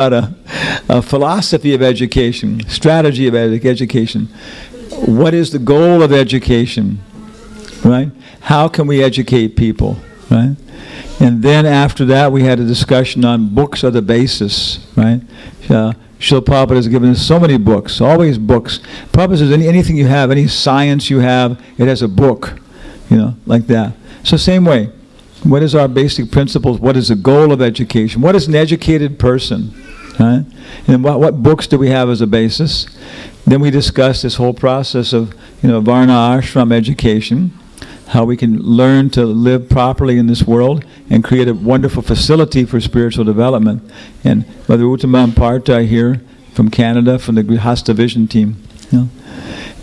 a philosophy of education, strategy of education. What is the goal of education, right? How can we educate people, right? And then after that, we had a discussion on books are the basis, right? Srila Prabhupada has given us so many books, always books. Prabhupada says anything you have, any science you have, it has a book, like that. So same way, what is our basic principles? What is the goal of education? What is an educated person, right? And what books do we have as a basis? Then we discussed this whole process of, Varna Ashram education, how we can learn to live properly in this world and create a wonderful facility for spiritual development. And Mother Uttamam Parta here from Canada, from the Grihastha Vision team.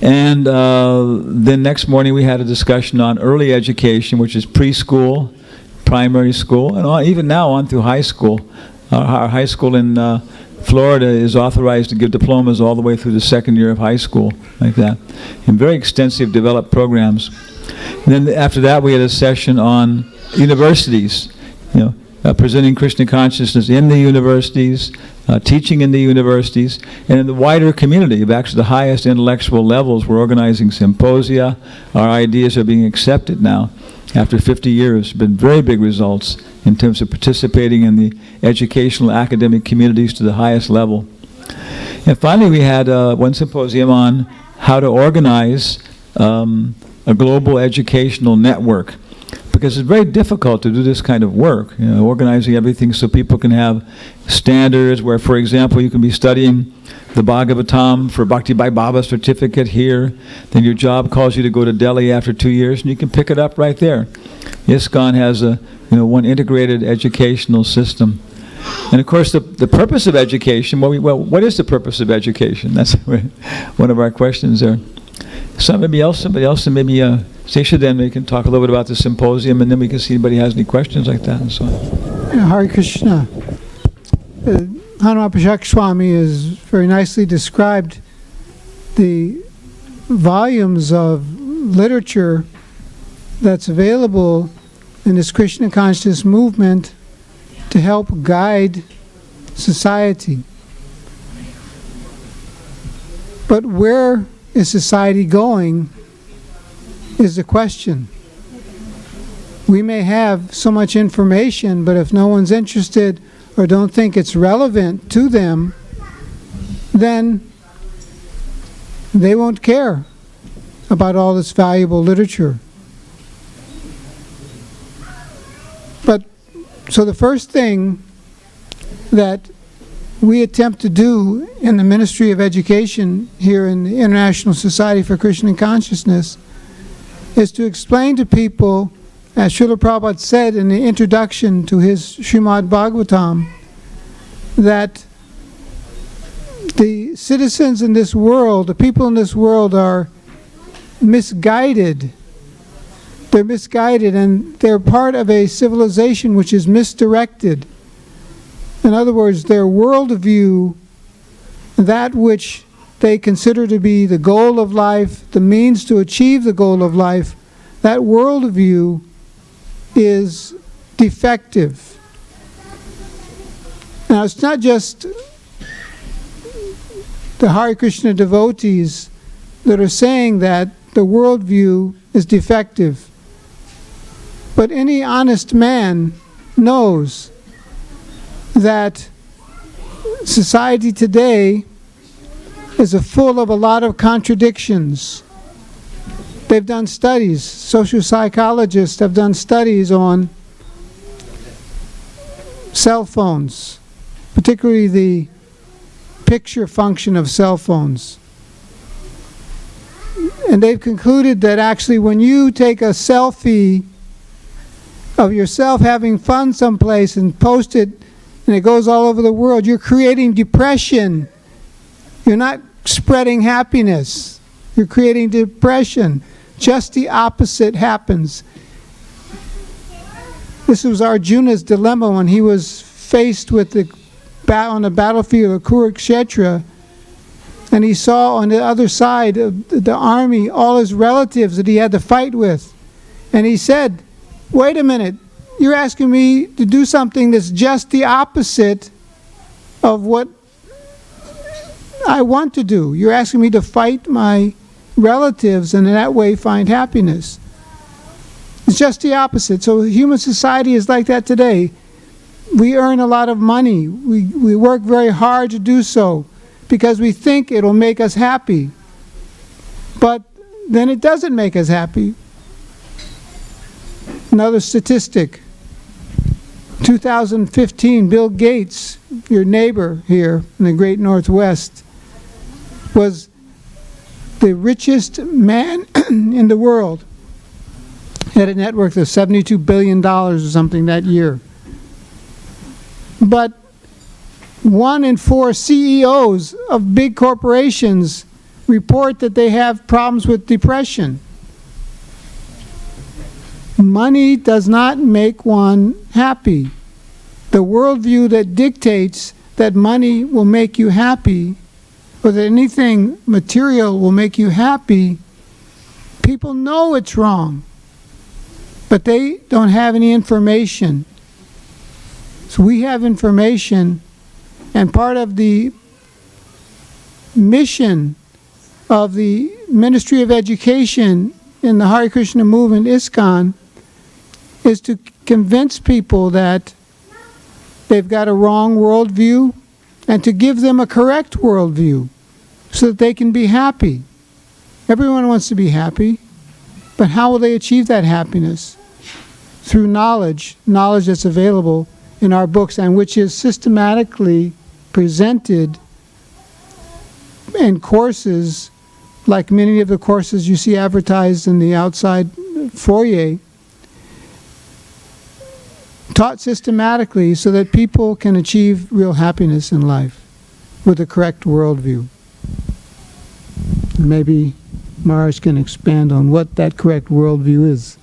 And then next morning we had a discussion on early education, which is preschool, primary school, and even now on through high school. Our high school in Florida is authorized to give diplomas all the way through the second year of high school, like that. And very extensive developed programs. And then after that, we had a session on universities, presenting Krishna consciousness in the universities, teaching in the universities, and in the wider community of actually the highest intellectual levels. We're organizing symposia. Our ideas are being accepted now. After 50 years, been very big results in terms of participating in the educational academic communities to the highest level. And finally, we had one symposium on how to organize a global educational network, because it's very difficult to do this kind of work, organizing everything so people can have standards where, for example, you can be studying the Bhagavatam for Bhakti by Baba certificate here, then your job calls you to go to Delhi after 2 years, and you can pick it up right there. ISKCON has a one integrated educational system. And of course, the purpose of education, what is the purpose of education? That's one of our questions there. Somebody else, and maybe Sesha, then we can talk a little bit about the symposium, and then we can see if anybody has any questions like that and so on. Hare Krishna. Hanumat Presaka Swami has very nicely described the volumes of literature that's available in this Krishna consciousness movement to help guide society. But where is society going is the question. We may have so much information, but if no one's interested or don't think it's relevant to them, then they won't care about all this valuable literature. But so the first thing that we attempt to do in the Ministry of Education here in the International Society for Krishna Consciousness is to explain to people, as Srila Prabhupada said in the introduction to his Srimad Bhagavatam, that the citizens in this world, the people in this world are misguided. They're misguided, and they're part of a civilization which is misdirected. In other words, their worldview, that which they consider to be the goal of life, the means to achieve the goal of life, that worldview is defective. Now, it's not just the Hare Krishna devotees that are saying that the worldview is defective, but any honest man knows that society today is full of a lot of contradictions. They've done studies, social psychologists have done studies on cell phones, particularly the picture function of cell phones. And they've concluded that actually when you take a selfie of yourself having fun someplace and post it, and it goes all over the world, you're creating depression. You're not spreading happiness. You're creating depression. Just the opposite happens. This was Arjuna's dilemma when he was faced with on the battlefield of Kurukshetra, and he saw on the other side of the army all his relatives that he had to fight with. And he said, wait a minute, you're asking me to do something that's just the opposite of what I want to do. You're asking me to fight my relatives and in that way find happiness. It's just the opposite. So human society is like that today. We earn a lot of money. We work very hard to do so because we think it'll make us happy. But then it doesn't make us happy. Another statistic. 2015, Bill Gates, your neighbor here in the Great Northwest, was the richest man in the world. He had a net worth of $72 billion or something that year. But 1 in 4 CEOs of big corporations report that they have problems with depression. Money does not make one happy. The worldview that dictates that money will make you happy, or that anything material will make you happy, people know it's wrong, but they don't have any information. So we have information, and part of the mission of the Ministry of Education in the Hare Krishna movement, ISKCON, is to convince people that they've got a wrong worldview and to give them a correct worldview so that they can be happy. Everyone wants to be happy, but how will they achieve that happiness? Through knowledge that's available in our books and which is systematically presented in courses like many of the courses you see advertised in the outside foyer, taught systematically so that people can achieve real happiness in life with the correct worldview. Maybe Maharaj can expand on what that correct worldview is.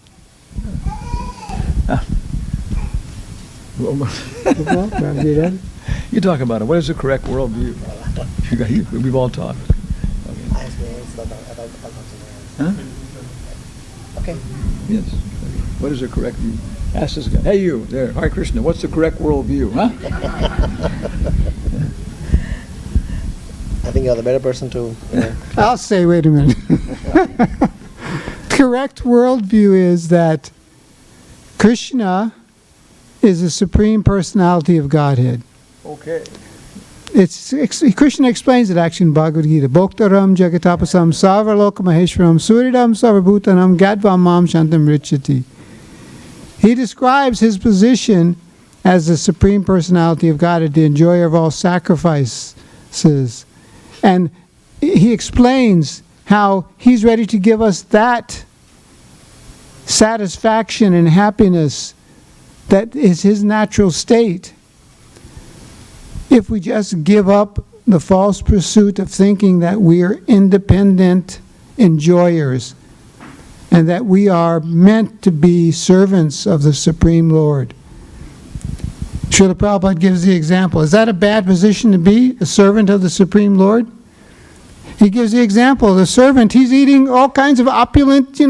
You talk about it. What is the correct worldview? We've all talked. Huh? Okay. Yes. What is the correct view? Ask this guy. Hey, you there, Hare Krishna. What's the correct worldview? Huh? I think you're the better person to. I'll say. Wait a minute. Correct worldview is that Krishna is the Supreme Personality of Godhead. Okay. Krishna explains it actually in Bhagavad-Gita. Bhoktaram jagatapasam sarvaloka maheshwaram suridam sarvabhutanam gadvam mam shantam richati. He describes his position as the Supreme Personality of Godhead, the enjoyer of all sacrifices. And he explains how he's ready to give us that satisfaction and happiness that is his natural state. If we just give up the false pursuit of thinking that we are independent enjoyers and that we are meant to be servants of the Supreme Lord. Srila Prabhupada gives the example. Is that a bad position to be, a servant of the Supreme Lord? He gives the example. The servant, he's eating all kinds of opulent,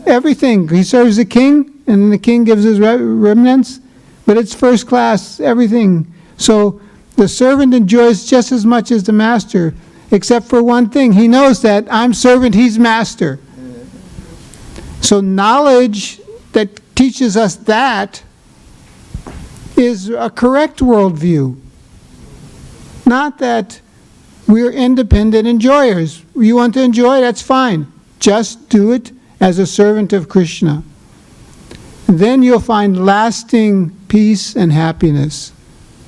everything. He serves the king, and the king gives his remnants, but it's first class, everything. So the servant enjoys just as much as the master, except for one thing. He knows that I'm servant, he's master. So knowledge that teaches us that is a correct worldview. Not that we're independent enjoyers. You want to enjoy, that's fine. Just do it as a servant of Krishna. Then you'll find lasting peace and happiness.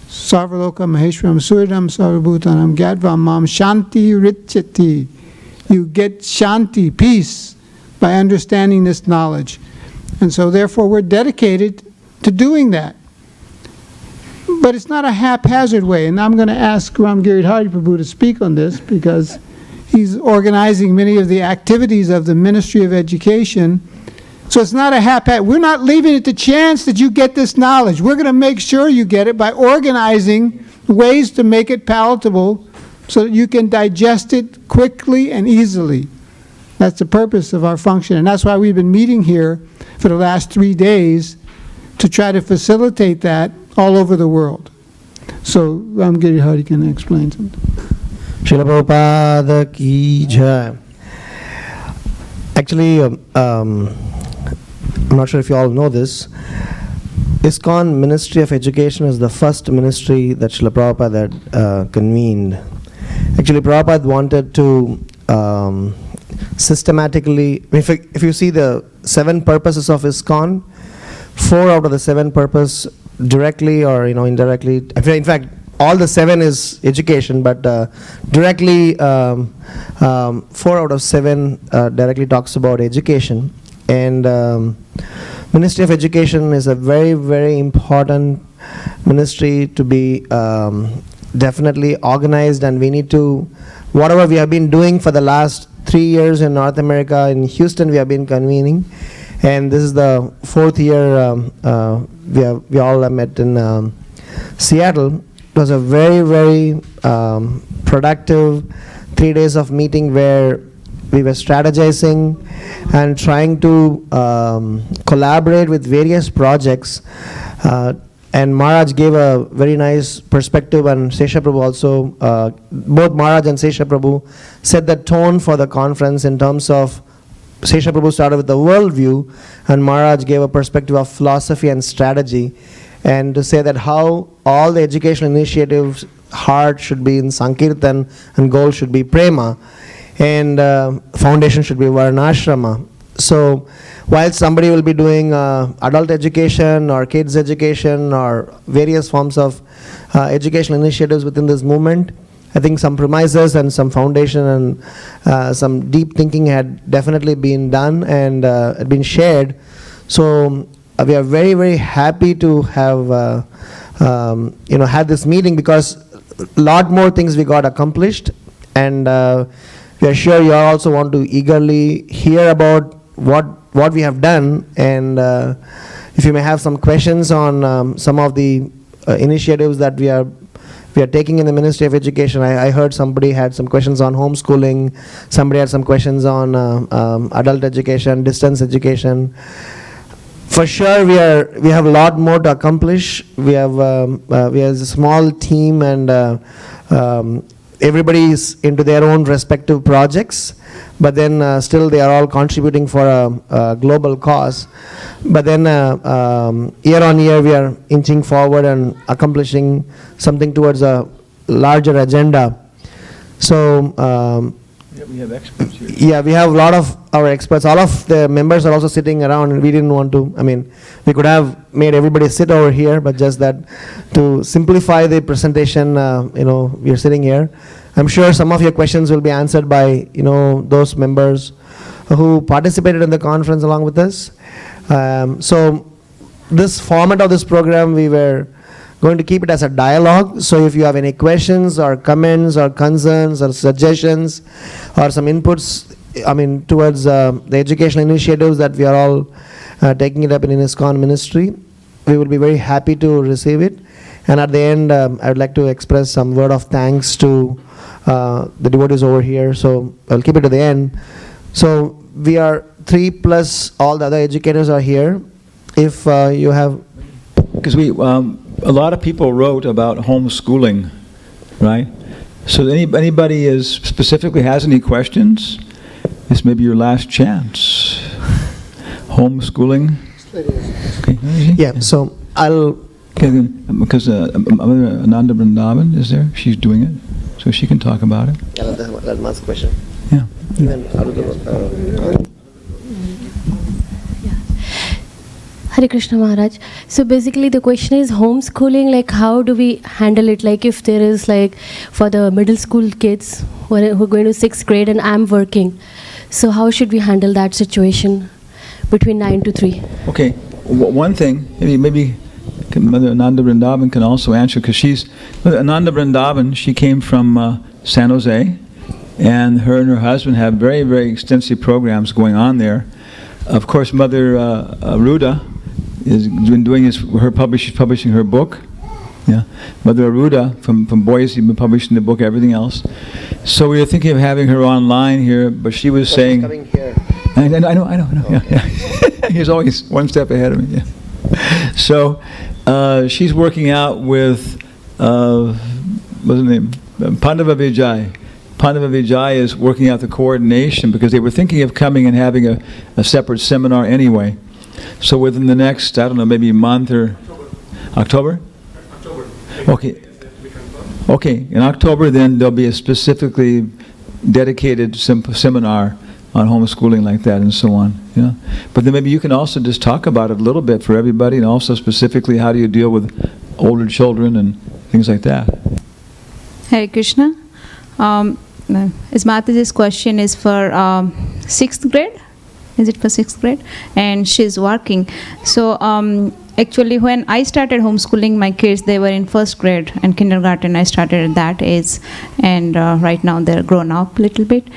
Sarvaloka maheshwaram suridam sarvabhutanam gadvam mam shanti richati. You get shanti, peace, by understanding this knowledge. And so therefore we're dedicated to doing that. But it's not a haphazard way, and I'm going to ask Ramgiri Hari Prabhu to speak on this because he's organizing many of the activities of the Ministry of Education. So it's not a haphazard. We're not leaving it to chance that you get this knowledge. We're going to make sure you get it by organizing ways to make it palatable so that you can digest it quickly and easily. That's the purpose of our function, and that's why we've been meeting here for the last 3 days to try to facilitate that all over the world. So Ramgiri Hari can explain something. Srila Prabhupada ki jai. Actually, I'm not sure if you all know this. ISKCON Ministry of Education is the first ministry that Srila Prabhupada convened. Actually, Prabhupada wanted to systematically, if you see the 7 purposes of ISKCON, 4 out of the 7 purpose directly or indirectly. In fact, all the 7 is education, but directly 4 out of 7 directly talks about education. And Ministry of Education is a very, very important ministry to be definitely organized, and we need to, whatever we have been doing for the last 3 years in North America, in Houston we have been convening, and this is the 4th year we all met in Seattle. It was a very, very productive 3 days of meeting where we were strategizing and trying to collaborate with various projects. And Maharaj gave a very nice perspective, and Sesha Prabhu also, both Maharaj and Sesha Prabhu set the tone for the conference in terms of, Sesha Prabhu started with the worldview, and Maharaj gave a perspective of philosophy and strategy, and to say that how all the educational initiatives, heart should be in Sankirtan, and goal should be Prema, and foundation should be Varnashrama. So while somebody will be doing adult education or kids education or various forms of educational initiatives within this movement, I think some premises and some foundation and some deep thinking had definitely been done and had been shared. So we are very, very happy to have had this meeting, because a lot more things we got accomplished, and we are sure you all also want to eagerly hear about what we have done, and if you may have some questions on some of the initiatives that we are taking in the Ministry of Education. I heard somebody had some questions on homeschooling, somebody had some questions on adult education, distance education. For sure, we have a lot more to accomplish. We have a small team, and everybody is into their own respective projects, but then still they are all contributing for a global cause. But then year on year we are inching forward and accomplishing something towards a larger agenda. So we have experts here. yeah, we have a lot of our experts. All of the members are also sitting around, and we didn't want to, we could have made everybody sit over here, but just that to simplify the presentation, we are sitting here. I'm sure some of your questions will be answered by, those members who participated in the conference along with us. So this format of this program, we were going to keep it as a dialogue. So if you have any questions or comments or concerns or suggestions or some inputs, towards the educational initiatives that we are all taking it up in ISKCON ministry, we will be very happy to receive it. And at the end, I would like to express some word of thanks to the devotees over here. So I'll keep it to the end. So we are 3 plus all the other educators are here. If you have... Because a lot of people wrote about homeschooling, right? So anybody specifically has any questions? This may be your last chance. Homeschooling. Okay. Yeah. So I'll. Okay, because Mother Ananda Vrindavan is there. She's doing it, so she can talk about it. Yeah, let me ask a question. Yeah. Even Hare Krishna Maharaj. So basically the question is homeschooling, like how do we handle it? Like if there is for the middle school kids who are going to 6th grade and I'm working, so how should we handle that situation between 9 to 3? Okay, one thing, maybe Mother Ananda Vrindavan can also answer, because Mother Ananda Vrindavan, she came from San Jose, and her husband have very, very extensive programs going on there. Of course, Mother Aruda has been doing she's publishing her book. Yeah, Mother Aruda from Boise has been publishing the book, everything else. So we were thinking of having her online here, but she was saying... She's coming here. I know. Yeah. He's always one step ahead of me. Yeah. So she's working out with what's his name? Pandava Vijay. Pandava Vijay is working out the coordination because they were thinking of coming and having a separate seminar anyway. So within the next, I don't know, maybe month or October? Okay. Okay, in October then there'll be a specifically dedicated seminar on homeschooling like that and so on. Yeah. But then maybe you can also just talk about it a little bit for everybody, and also specifically how do you deal with older children and things like that. Hare Krishna. His Mataji's question is for 6th grade. Is it for 6th grade? And she's working. So actually when I started homeschooling my kids, they were in 1st grade and kindergarten. I started at that age, and right now they're grown up a little bit.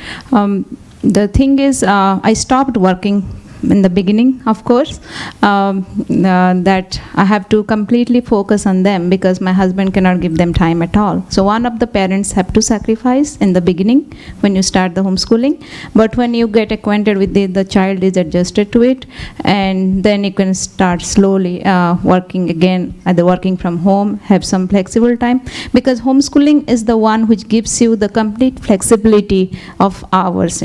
The thing is, I stopped working in the beginning, of course, that I have to completely focus on them because my husband cannot give them time at all. So one of the parents have to sacrifice in the beginning when you start the homeschooling. But when you get acquainted with the child is adjusted to it, and then you can start slowly working again, either working from home, have some flexible time, because homeschooling is the one which gives you the complete flexibility of hours,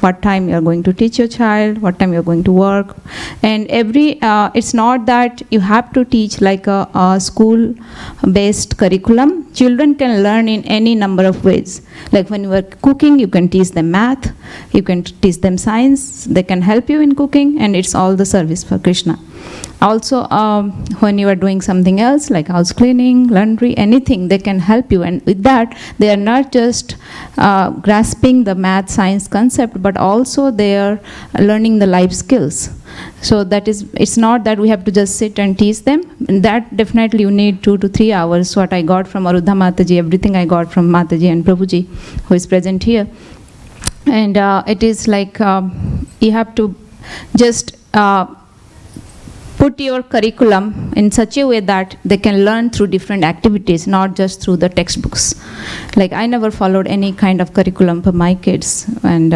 what time you are going to teach your child, what time you are going to work. And it's not that you have to teach like a school-based curriculum. Children can learn in any number of ways. Like when you are cooking, you can teach them math, you can teach them science, they can help you in cooking, and it's all the service for Krishna. Also, when you are doing something else like house cleaning, laundry, anything, they can help you. And with that, they are not just grasping the math, science concept, but also they are learning the life skills. So it's not that we have to just sit and teach them. And that definitely you need 2 to 3 hours. What I got from Arudha Mataji, everything I got from Mataji and Prabhuji, who is present here. And it is like you have to just put your curriculum in such a way that they can learn through different activities, not just through the textbooks. Like I never followed any kind of curriculum for my kids, and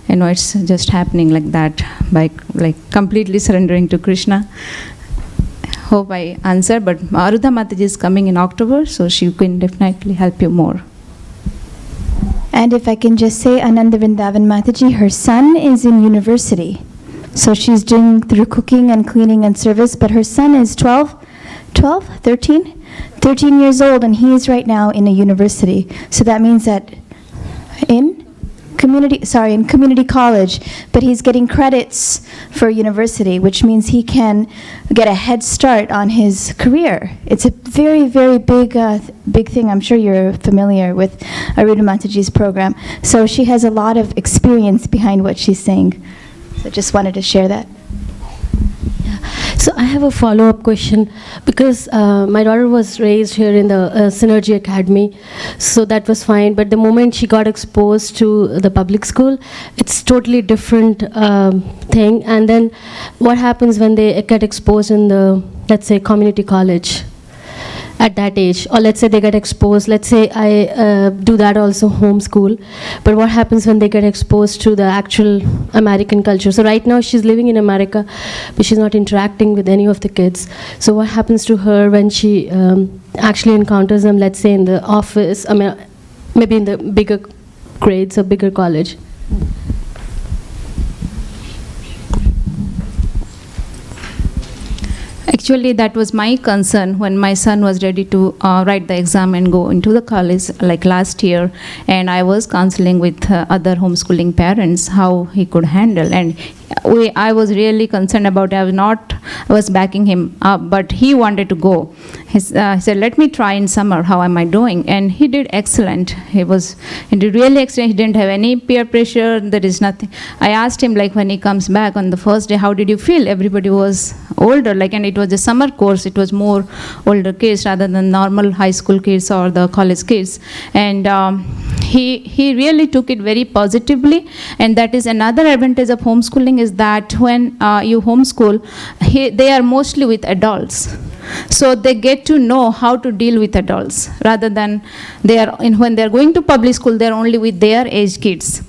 it's just happening like that by like completely surrendering to Krishna. Hope I answered, but Arudha Mataji is coming in October, so she can definitely help you more. And if I can just say, Ananda Vrindavan Mataji, her son is in university. So she's doing through cooking and cleaning and service, but her son is 13 years old, and he is right now in a university. So that means that in community college, but he's getting credits for university, which means he can get a head start on his career. It's a very, very big thing. I'm sure you're familiar with Arudha Mataji's program. So she has a lot of experience behind what she's saying. So just wanted to share that. Yeah. So I have a follow-up question, because my daughter was raised here in the Synergy Academy, so that was fine. But the moment she got exposed to the public school, it's totally different thing. And then what happens when they get exposed in the, let's say, community college at that age, or let's say they get exposed, let's say I do that also homeschool, but what happens when they get exposed to the actual American culture? So right now she's living in America, but she's not interacting with any of the kids. So what happens to her when she actually encounters them, let's say in the office, maybe in the bigger grades or bigger college? Actually, that was my concern when my son was ready to write the exam and go into the college, like last year, and I was counseling with other homeschooling parents how he could handle, and I was really concerned about it. I was backing him up, but he wanted to go. He said, let me try in summer, how am I doing? And he did excellent. He did really excellent. He didn't have any peer pressure, there is nothing. I asked him, like when he comes back on the first day, how did you feel? Everybody was older, and it was a summer course, it was more older kids rather than normal high school kids or the college kids. And he really took it very positively, and that is another advantage of homeschooling, is that when you homeschool, they are mostly with adults. So they get to know how to deal with adults, rather than when they are going to public school, they are only with their age kids.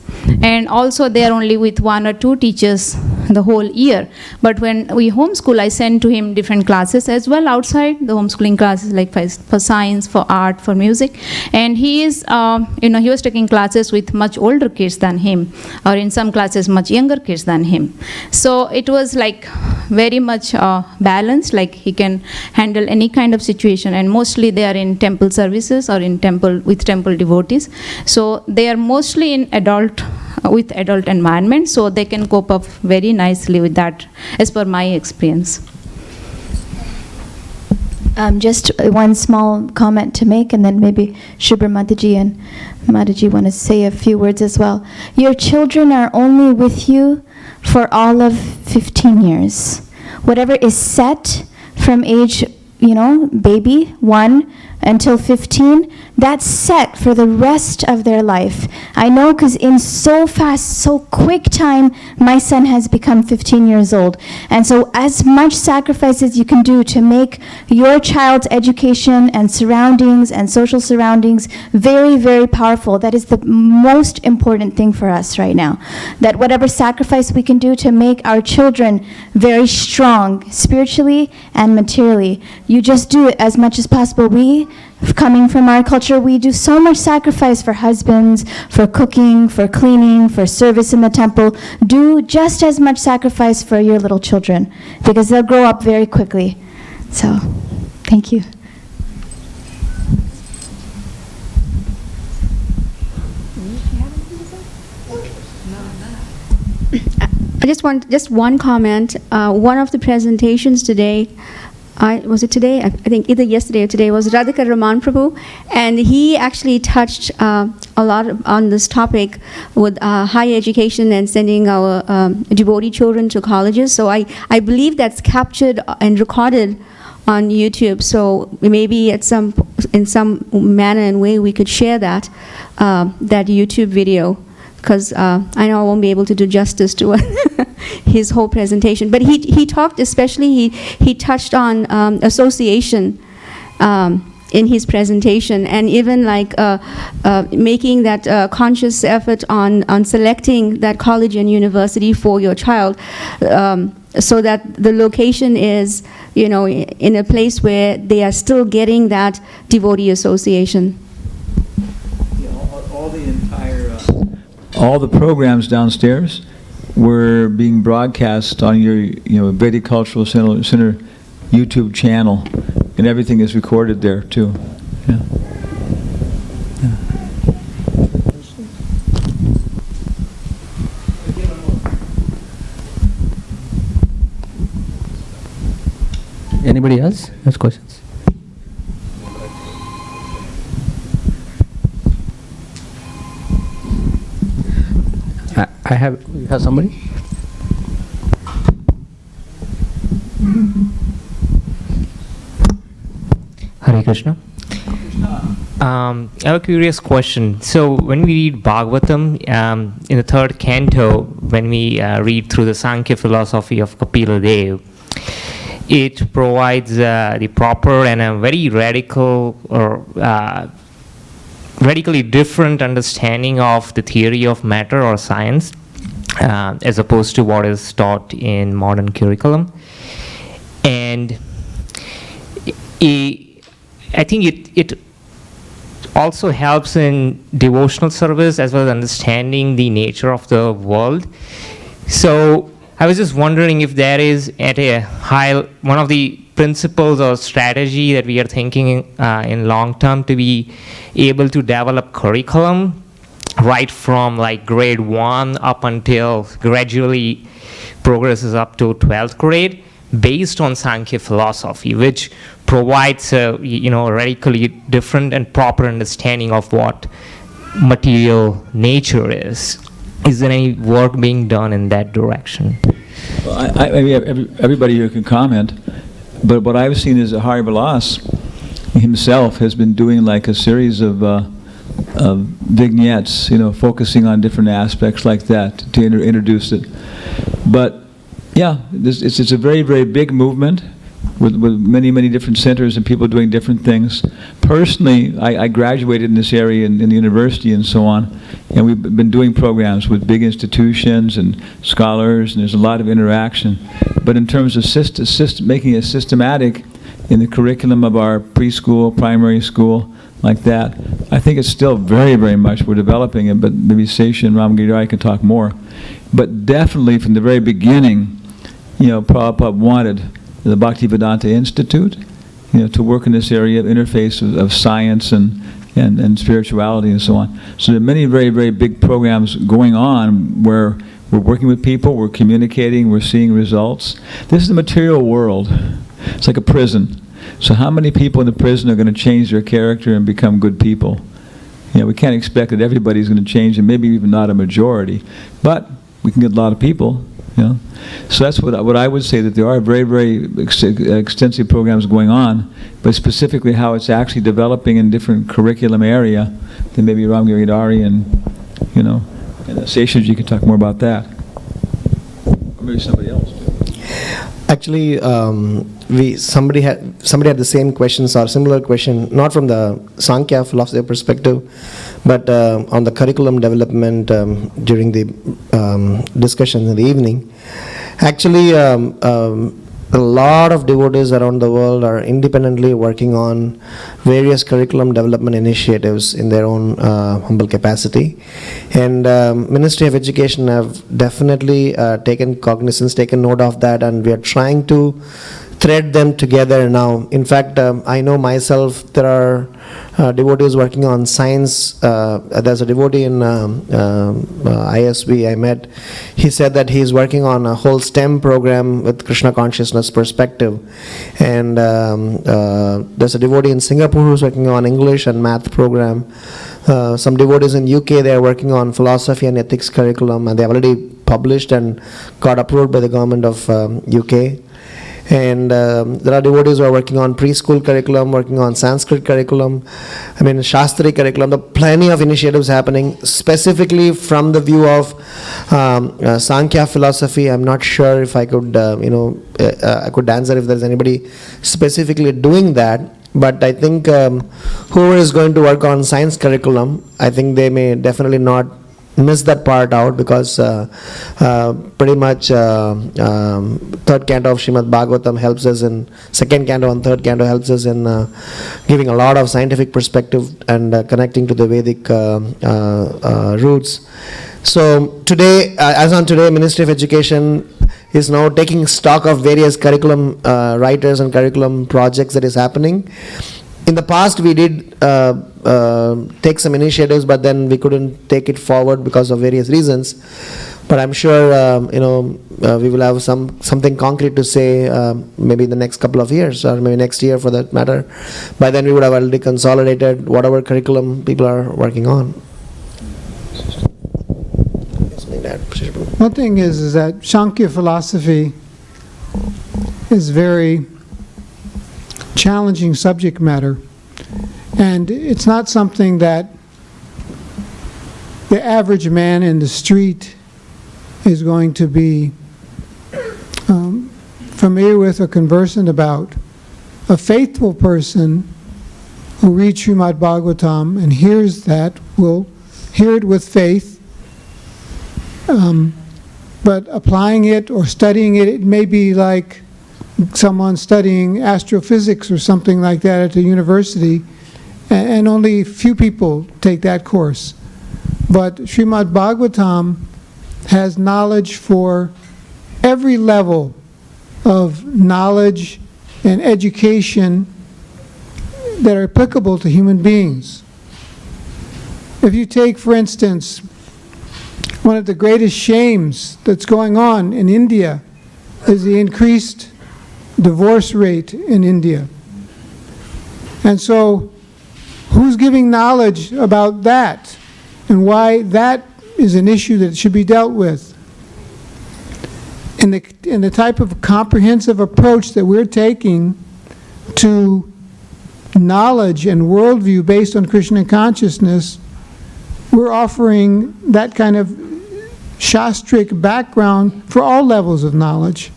And also they are only with 1 or 2 teachers the whole year. But when we homeschool, I send to him different classes as well outside the homeschooling classes, like for science, for art, for music. And he is, he was taking classes with much older kids than him, or in some classes much younger kids than him. So it was like very much balanced, like he can handle any kind of situation, and mostly they are in temple services or in temple with temple devotees. So they are mostly in adult environment, so they can cope up very nicely with that, as per my experience. Just one small comment to make, and then maybe Shubhra Mataji and Mataji want to say a few words as well. Your children are only with you for all of 15 years. Whatever is set from age, baby 1 until 15, that's set for the rest of their life. I know, because in so fast, so quick time, my son has become 15 years old. And so as much sacrifice as you can do to make your child's education and surroundings and social surroundings very, very powerful, that is the most important thing for us right now. That whatever sacrifice we can do to make our children very strong, spiritually and materially, you just do it as much as possible. We, coming from our culture, we do so much sacrifice for husbands, for cooking, for cleaning, for service in the temple. Do just as much sacrifice for your little children, because they'll grow up very quickly. So, thank you. I just one comment. One of the presentations today, was it today? I think either yesterday or today, was Radhika Raman Prabhu, and he actually touched a lot on this topic with higher education and sending our devotee children to colleges. So I believe that's captured and recorded on YouTube. So maybe in some manner and way we could share that YouTube video, because I know I won't be able to do justice to his whole presentation. But he talked, especially he touched on association in his presentation, and even like making that conscious effort on selecting that college and university for your child, so that the location is, in a place where they are still getting that devotee association. All the programs downstairs were being broadcast on your Vedic Cultural Center YouTube channel, and everything is recorded there too. Yeah. Anybody else has questions? You have somebody? Hare Krishna. I have a curious question. So when we read Bhagavatam in the 3rd canto, when we read through the Sankhya philosophy of Kapila Dev, it provides the proper and a very radical or radically different understanding of the theory of matter or science, as opposed to what is taught in modern curriculum. And I think it also helps in devotional service as well as understanding the nature of the world. So I was just wondering if there is at a high, one of the principles or strategy that we are thinking in long term to be able to develop curriculum right from like grade 1 up until gradually progresses up to 12th grade based on Sankhya philosophy, which provides a radically different and proper understanding of what material nature is. Is there any work being done in that direction? Well, I mean, everybody here can comment, but what I've seen is that Hari Vilas himself has been doing like a series of vignettes, focusing on different aspects like that to introduce it. But yeah, it's a very, very big movement with many, many different centers and people doing different things. Personally, I graduated in this area in the university and so on, And we've been doing programs with big institutions and scholars, and there's a lot of interaction. But in terms of making it systematic in the curriculum of our preschool, primary school, like that, I think it's still very, very much, we're developing it, but maybe Sesha and Ramagiri can talk more. But definitely from the very beginning, Prabhupada wanted the Bhaktivedanta Institute, to work in this area of interface of science and spirituality and so on. So there are many very, very big programs going on where we're working with people, we're communicating, we're seeing results. This is the material world. It's like a prison. So how many people in the prison are going to change their character and become good people? We can't expect that everybody's going to change, and maybe even not a majority. But we can get a lot of people. So that's what I would say, that there are very, very extensive programs going on, but specifically how it's actually developing in different curriculum area, then maybe Ramagiri and Seshaji can talk more about that. Or maybe somebody else. Actually, somebody had the same questions or similar question, not from the Sankhya philosophy perspective, but on the curriculum development during the discussion in the evening. Actually, a lot of devotees around the world are independently working on various curriculum development initiatives in their own humble capacity. And Ministry of Education have definitely taken cognizance, taken note of that, and we are trying to thread them together now. In fact, I know myself, there are devotees working on science. There's a devotee in ISB I met. He said that he's working on a whole STEM program with Krishna consciousness perspective. And there's a devotee in Singapore who's working on English and math program. Some devotees in UK, they're working on philosophy and ethics curriculum, and they have already published and got approved by the government of UK. And there are devotees who are working on preschool curriculum, working on Sanskrit curriculum, Shastri curriculum. There are plenty of initiatives happening, specifically from the view of Sankhya philosophy. I'm not sure if I could, I could answer if there's anybody specifically doing that. But I think whoever is going to work on science curriculum, I think they may definitely not miss that part out, because pretty much third canto of Srimad Bhagavatam helps us in, second canto and third canto helps us in giving a lot of scientific perspective and connecting to the Vedic roots. So today, as on today, Ministry of Education is now taking stock of various curriculum writers and curriculum projects that is happening. In the past, we did take some initiatives, but then we couldn't take it forward because of various reasons. But I'm sure we will have something concrete to say maybe in the next couple of years, or maybe next year for that matter. By then we would have already consolidated whatever curriculum people are working on. One thing is that Sankhya philosophy is very challenging subject matter, and it's not something that the average man in the street is going to be familiar with or conversant about. A faithful person who reads Srimad Bhagavatam and hears that will hear it with faith, but applying it or studying it, it may be like someone studying astrophysics or something like that at the university, and only few people take that course. But Srimad Bhagavatam has knowledge for every level of knowledge and education that are applicable to human beings. If you take, for instance, one of the greatest shames that's going on in India is the increased divorce rate in India. And so, who's giving knowledge about that and why that is an issue that should be dealt with? In the type of comprehensive approach that we're taking to knowledge and worldview based on Krishna consciousness, we're offering that kind of Shastric background for all levels of knowledge.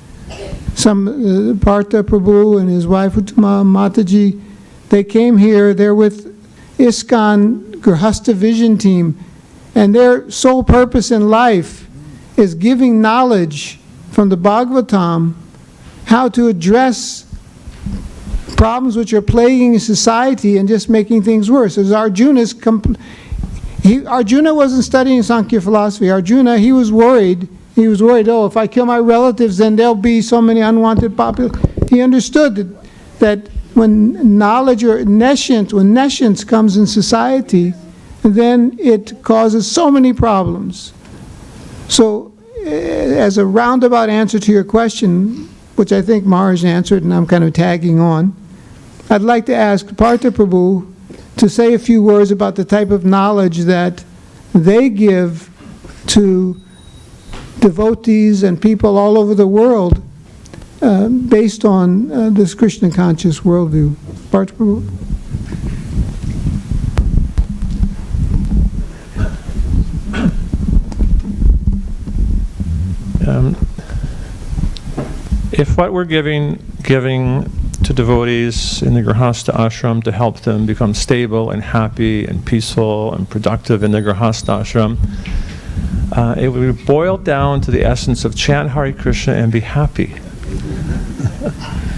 Some Partha Prabhu and his wife Uttama Mataji, they came here, they're with ISKCON Grihastha Vision Team, and their sole purpose in life is giving knowledge from the Bhagavatam how to address problems which are plaguing society and just making things worse. As Arjuna's Arjuna wasn't studying Sankhya philosophy. Arjuna, he was worried. He was worried, oh, if I kill my relatives, then there'll be so many unwanted populations. He understood that when knowledge or nescience comes in society, then it causes so many problems. So, as a roundabout answer to your question, which I think Maharaj answered and I'm kind of tagging on, I'd like to ask Partha Prabhu to say a few words about the type of knowledge that they give to devotees and people all over the world based on this Krishna conscious worldview. Partha Prabhu. If what we're giving to devotees in the Grihastha ashram to help them become stable and happy and peaceful and productive in the Grihastha ashram, it would be boiled down to the essence of chant Hare Krishna and be happy.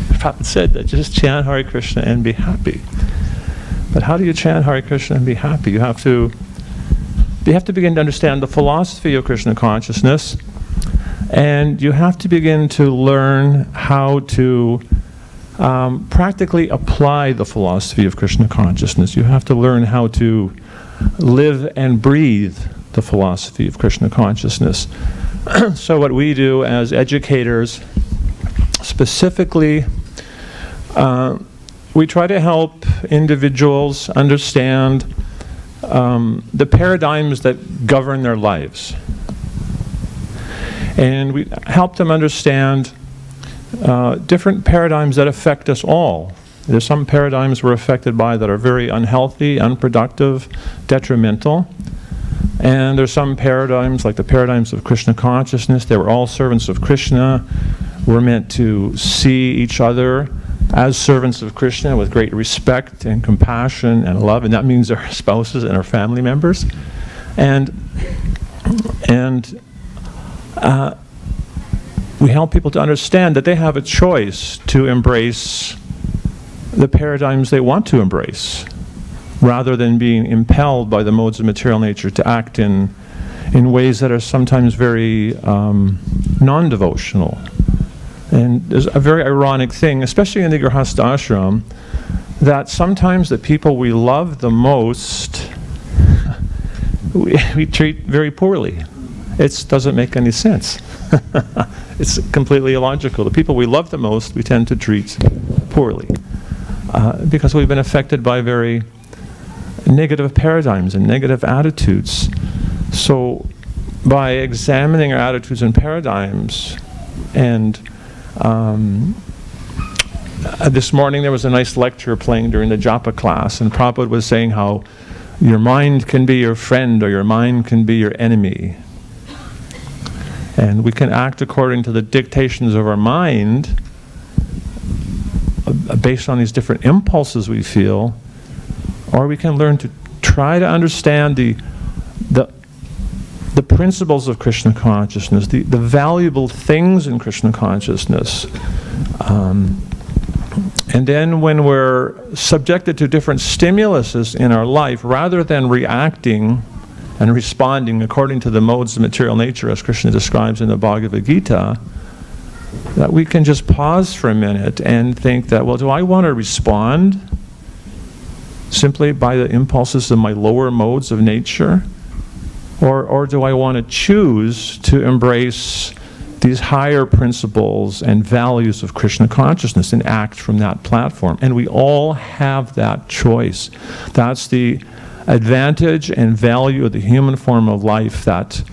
Prabhupada said that, just chant Hare Krishna and be happy. But how do you chant Hare Krishna and be happy? You have to begin to understand the philosophy of Krishna consciousness, and you have to begin to learn how to practically apply the philosophy of Krishna consciousness. You have to learn how to live and breathe the philosophy of Krishna consciousness. So what we do as educators, specifically, we try to help individuals understand the paradigms that govern their lives. And we help them understand different paradigms that affect us all. There's some paradigms we're affected by that are very unhealthy, unproductive, detrimental. And there's some paradigms, like the paradigms of Krishna consciousness, they were all servants of Krishna. We're meant to see each other as servants of Krishna with great respect and compassion and love, and that means our spouses and our family members. And we help people to understand that they have a choice to embrace the paradigms they want to embrace, rather than being impelled by the modes of material nature to act in ways that are sometimes very non-devotional. And there's a very ironic thing, especially in the Grihastha ashram, that sometimes the people we love the most, we treat very poorly. It doesn't make any sense. It's completely illogical. The people we love the most, we tend to treat poorly because we've been affected by very negative paradigms and negative attitudes. So by examining our attitudes and paradigms, and this morning there was a nice lecture playing during the japa class, and Prabhupada was saying how your mind can be your friend or your mind can be your enemy. And we can act according to the dictations of our mind based on these different impulses we feel, or we can learn to try to understand the principles of Krishna consciousness, the valuable things in Krishna consciousness. And then when we're subjected to different stimuluses in our life, rather than reacting and responding according to the modes of material nature as Krishna describes in the Bhagavad-Gita, that we can just pause for a minute and think that, well, do I want to respond simply by the impulses of my lower modes of nature? Or do I want to choose to embrace these higher principles and values of Krishna consciousness and act from that platform? And we all have that choice. That's the advantage and value of the human form of life, that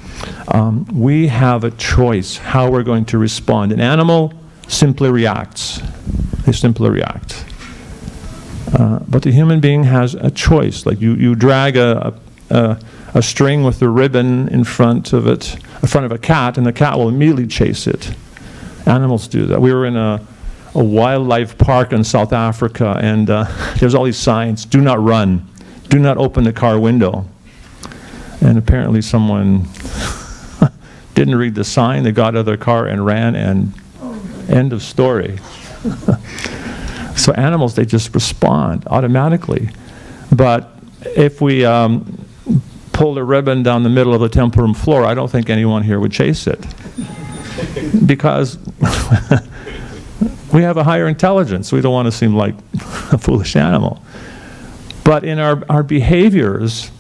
we have a choice how we're going to respond. An animal simply reacts. They simply react. But the human being has a choice. Like you drag a string with the ribbon in front of a cat, and the cat will immediately chase it. Animals do that. We were in a wildlife park in South Africa, and there's all these signs: do not run, do not open the car window. and apparently someone didn't read the sign, they got out of their car and ran, and end of story. So animals, they just respond automatically. But if we pulled a ribbon down the middle of the temple room floor, I don't think anyone here would chase it. Because we have a higher intelligence. We don't want to seem like a foolish animal. But in our behaviors,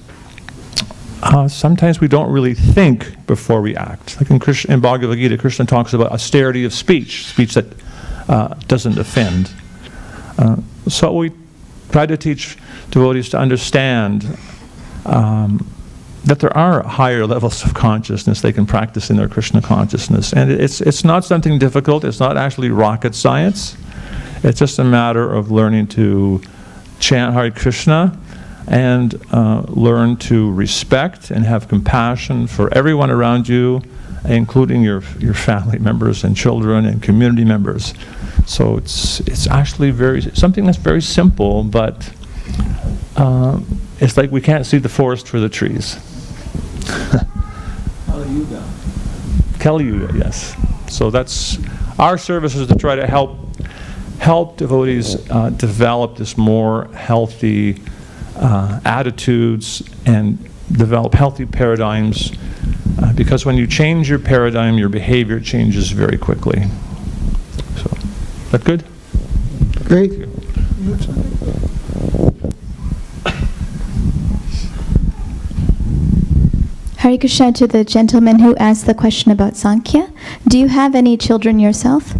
sometimes we don't really think before we act. Like in Bhagavad-Gita, Krishna talks about austerity of speech that doesn't offend. So we try to teach devotees to understand that there are higher levels of consciousness they can practice in their Krishna consciousness. And it's not something difficult. It's not actually rocket science. It's just a matter of learning to chant Hare Krishna and learn to respect and have compassion for everyone around you, including your family members and children and community members. So it's actually something that's very simple, but it's like we can't see the forest for the trees. Kali Yuga, yes. So that's our service, is to try to help devotees develop this more healthy attitudes and develop healthy paradigms, because when you change your paradigm, your behavior changes very quickly. So, is that good? Great. Hare Krishna to the gentleman who asked the question about Sankhya. Do you have any children yourself?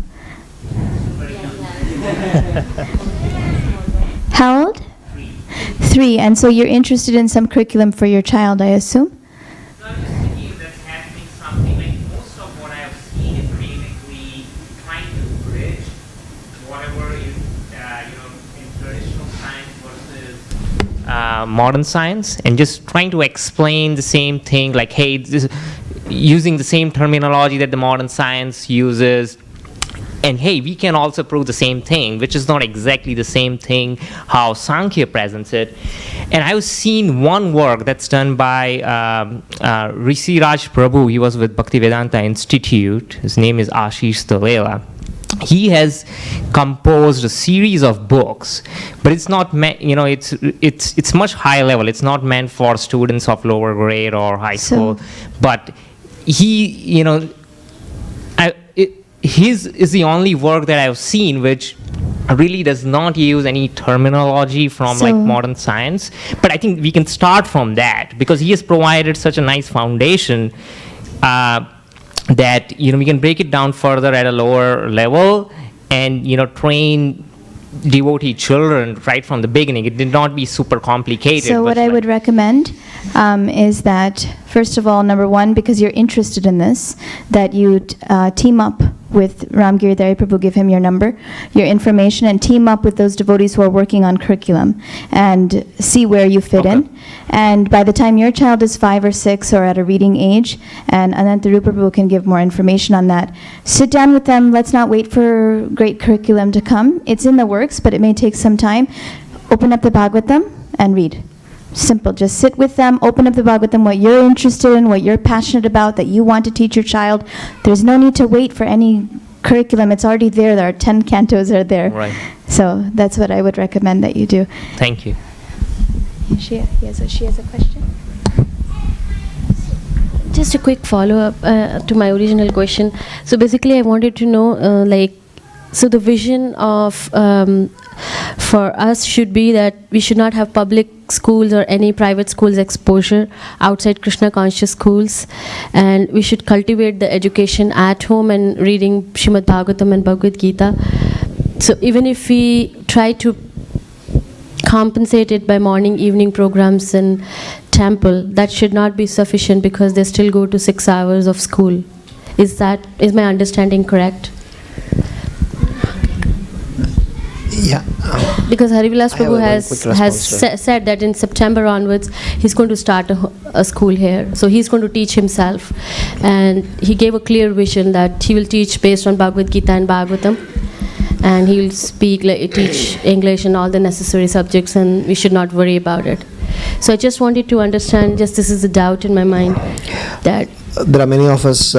How old? 3. And so you're interested in some curriculum for your child, I assume? No, I'm just thinking that's happening something like most of what I have seen is basically trying to bridge whatever is, in traditional science versus modern science, and just trying to explain the same thing, like, hey, using the same terminology that the modern science uses. And hey, we can also prove the same thing, which is not exactly the same thing how Sankhya presents it. And I've seen one work that's done by Rishi Raj Prabhu. He was with Bhaktivedanta Institute. His name is Ashish Talela. He has composed a series of books, but it's not it's much higher level. It's not meant for students of lower grade or high school. But he, his is the only work that I've seen which really does not use any terminology from like modern science. But I think we can start from that, because he has provided such a nice foundation that we can break it down further at a lower level and train devotee children right from the beginning. It did not be super complicated. So what I would recommend is that, first of all, number one, because you're interested in this, that you team up with Ram Giridhari Prabhu, give him your number, your information, and team up with those devotees who are working on curriculum and see where you fit in. And by the time your child is 5 or 6 or at a reading age, and Anantarupa Prabhu can give more information on that, sit down with them. Let's not wait for great curriculum to come. It's in the works, but it may take some time. Open up the Bhagavatam and read. Simple. Just sit with them, open up the Bhagavatam, what you're interested in, what you're passionate about, that you want to teach your child. There's no need to wait for any curriculum. It's already there. There are 10 cantos are there. Right. So that's what I would recommend that you do. Thank you. She has a question. Just a quick follow-up to my original question. So basically I wanted to know, so the vision of for us should be that we should not have public schools or any private schools exposure outside Krishna conscious schools, and we should cultivate the education at home and reading Srimad Bhagavatam and Bhagavad-Gita. So even if we try to compensate it by morning evening programs in temple, that should not be sufficient, because they still go to 6 hours of school. Is my understanding correct? Yeah. Because Harivilas Prabhu has said that in September onwards he's going to start a school here. So he's going to teach himself, and he gave a clear vision that he will teach based on Bhagavad Gita and Bhagavatam, and he will teach English and all the necessary subjects, and we should not worry about it. So I just wanted to understand, just this is a doubt in my mind, that There are many of us,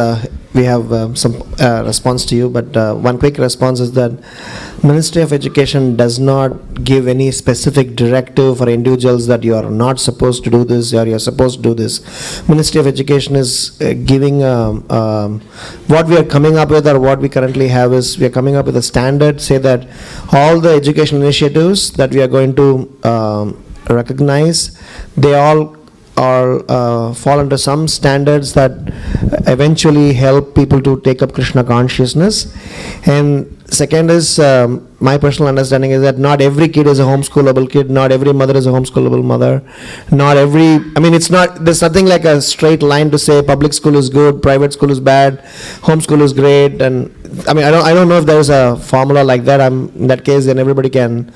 we have some response to you, but one quick response is that Ministry of Education does not give any specific directive for individuals that you are not supposed to do this or you are supposed to do this. Ministry of Education is giving what we are coming up with, or what we currently have is we are coming up with a standard, say that all the educational initiatives that we are going to recognize, they all fall under some standards that eventually help people to take up Krishna consciousness. And second is, my personal understanding is that not every kid is a homeschoolable kid, not every mother is a homeschoolable mother, not every, I mean, it's not, there's nothing like a straight line to say public school is good, private school is bad, homeschool is great. And I mean, I don't know if there's a formula like that. In that case, then everybody can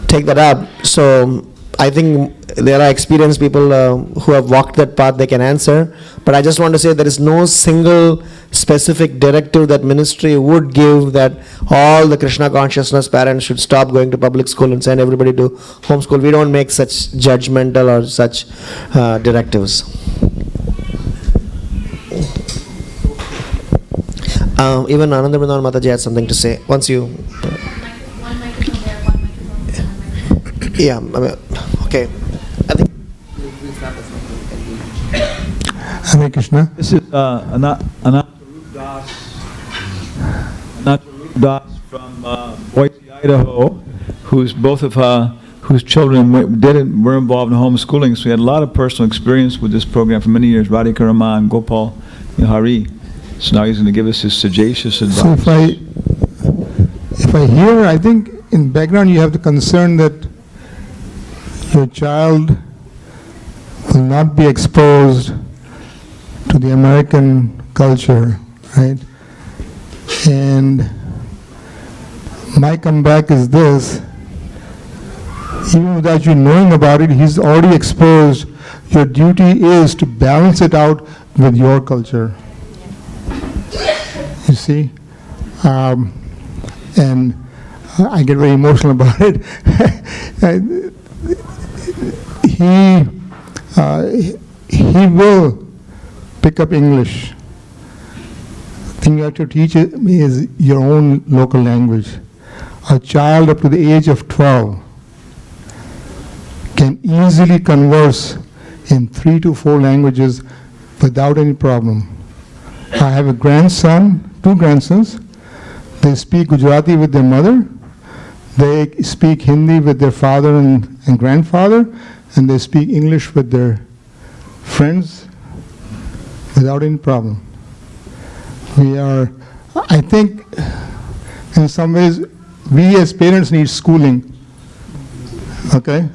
take that up. So I think there are experienced people who have walked that path, they can answer. But I just want to say there is no single specific directive that ministry would give that all the Krishna consciousness parents should stop going to public school and send everybody to homeschool. We don't make such judgmental or such directives. Even Anandabrindavan Mataji had something to say. Once you... One microphone there, one microphone there. Yeah, I mean, okay. I think... Hare Krishna. This is Anant Das from Boise, Idaho, whose both of whose children were involved in homeschooling, so he had a lot of personal experience with this program for many years. Radhika Raman, Gopal, Hari. So now he's going to give us his sagacious advice. So if I hear, I think in background you have the concern that your child will not be exposed to the American culture, right? And my comeback is this: even without you knowing about it, he's already exposed. Your duty is to balance it out with your culture. You see? And I get very emotional about it. He will pick up English. The thing you have to teach is your own local language. A child up to the age of 12 can easily converse in 3 to 4 languages without any problem. I have a grandson, 2 grandsons. They speak Gujarati with their mother. They speak Hindi with their father and grandfather. And they speak English with their friends without any problem. I think, in some ways, we as parents need schooling. Okay?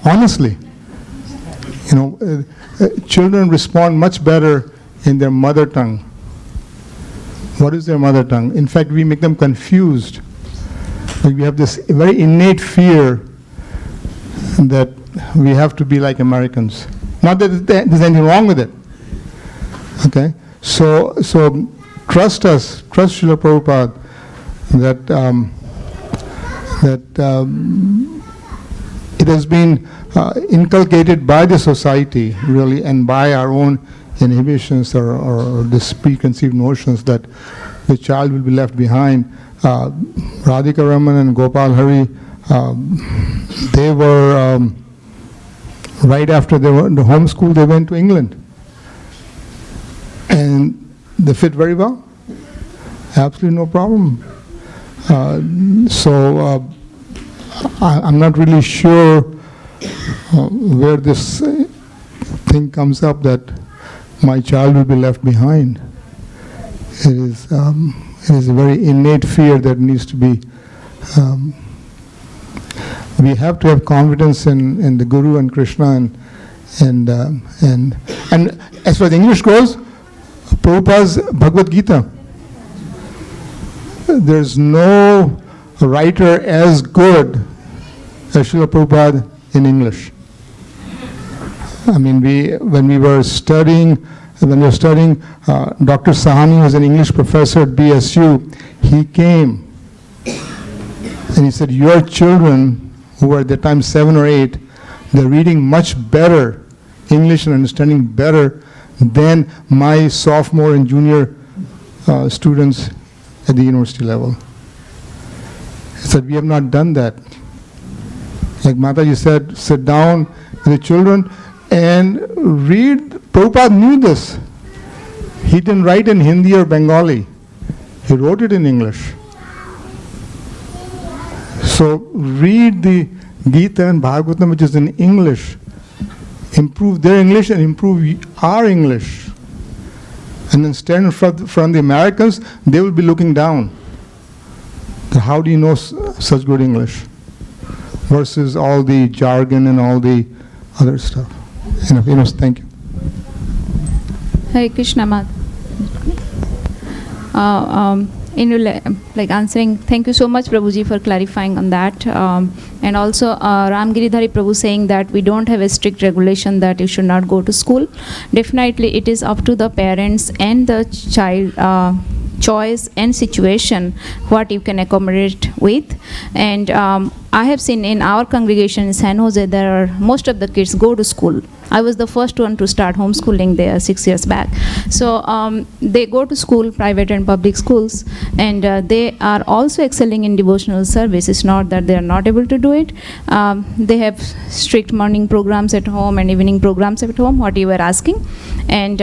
Honestly. You know, children respond much better in their mother tongue. What is their mother tongue? In fact, we make them confused. We have this very innate fear that we have to be like Americans. Not that there's anything wrong with it. Okay? So trust us, trust Srila Prabhupada, that it has been inculcated by the society, really, and by our own inhibitions or these preconceived notions that the child will be left behind. Radhika Raman and Gopal Hari, they were, right after they were in the homeschool, they went to England. And they fit very well. Absolutely no problem. I'm not really sure where this thing comes up that my child will be left behind. It is a very innate fear that needs to be. We have to have confidence in the Guru and Krishna and as far as English goes, Prabhupada's Bhagavad-Gita. There's no writer as good as Srila Prabhupada in English. I mean, when we were studying, Dr. Sahani was an English professor at BSU. He came and he said, your children, who were at that time 7 or 8, They're reading much better English and understanding better than my sophomore and junior students at the university level. I said, we have not done that. Like Mataji said, sit down with the children and read. Prabhupada knew this. He didn't write in Hindi or Bengali. He wrote it in English. So read the Gita and Bhagavatam, which is in English. Improve their English and improve our English. And then stand in front of the Americans, they will be looking down. How do you know such good English? Versus all the jargon and all the other stuff. Thank you. Hare Krishna, Mat. Like answering, thank you so much, Prabhuji, for clarifying on that. And also, Ram Giridhari Prabhu saying that we don't have a strict regulation that you should not go to school. Definitely, it is up to the parents and the child choice and situation what you can accommodate with. And I have seen in our congregation in San Jose, there are most of the kids go to school. I was the first one to start homeschooling there 6 years back. So they go to school, private and public schools, and they are also excelling in devotional service. It's not that they are not able to do it. They have strict morning programs at home and evening programs at home, what you were asking. And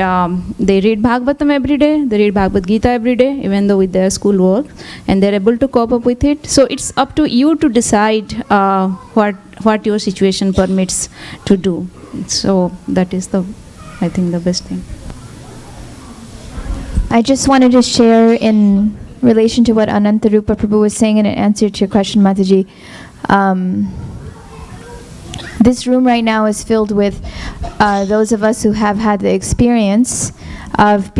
they read Bhagavatam every day, they read Bhagavad-Gita every day, even though with their school work, and they're able to cope up with it. So it's up to you to decide what your situation permits to do. So that is I think the best thing. I just wanted to share in relation to what Anantarupa Prabhu was saying in an answer to your question, Mataji. This room right now is filled with those of us who have had the experience of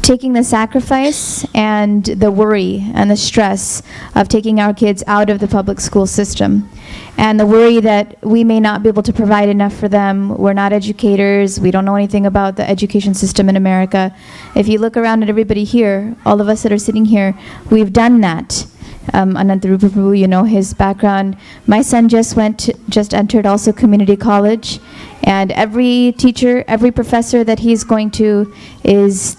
taking the sacrifice and the worry and the stress of taking our kids out of the public school system. And the worry that we may not be able to provide enough for them. We're not educators. We don't know anything about the education system in America. If you look around at everybody here, all of us that are sitting here, we've done that. Anantarupa Prabhu, you know his background. My son just entered also community college, and every teacher, every professor that he's going to is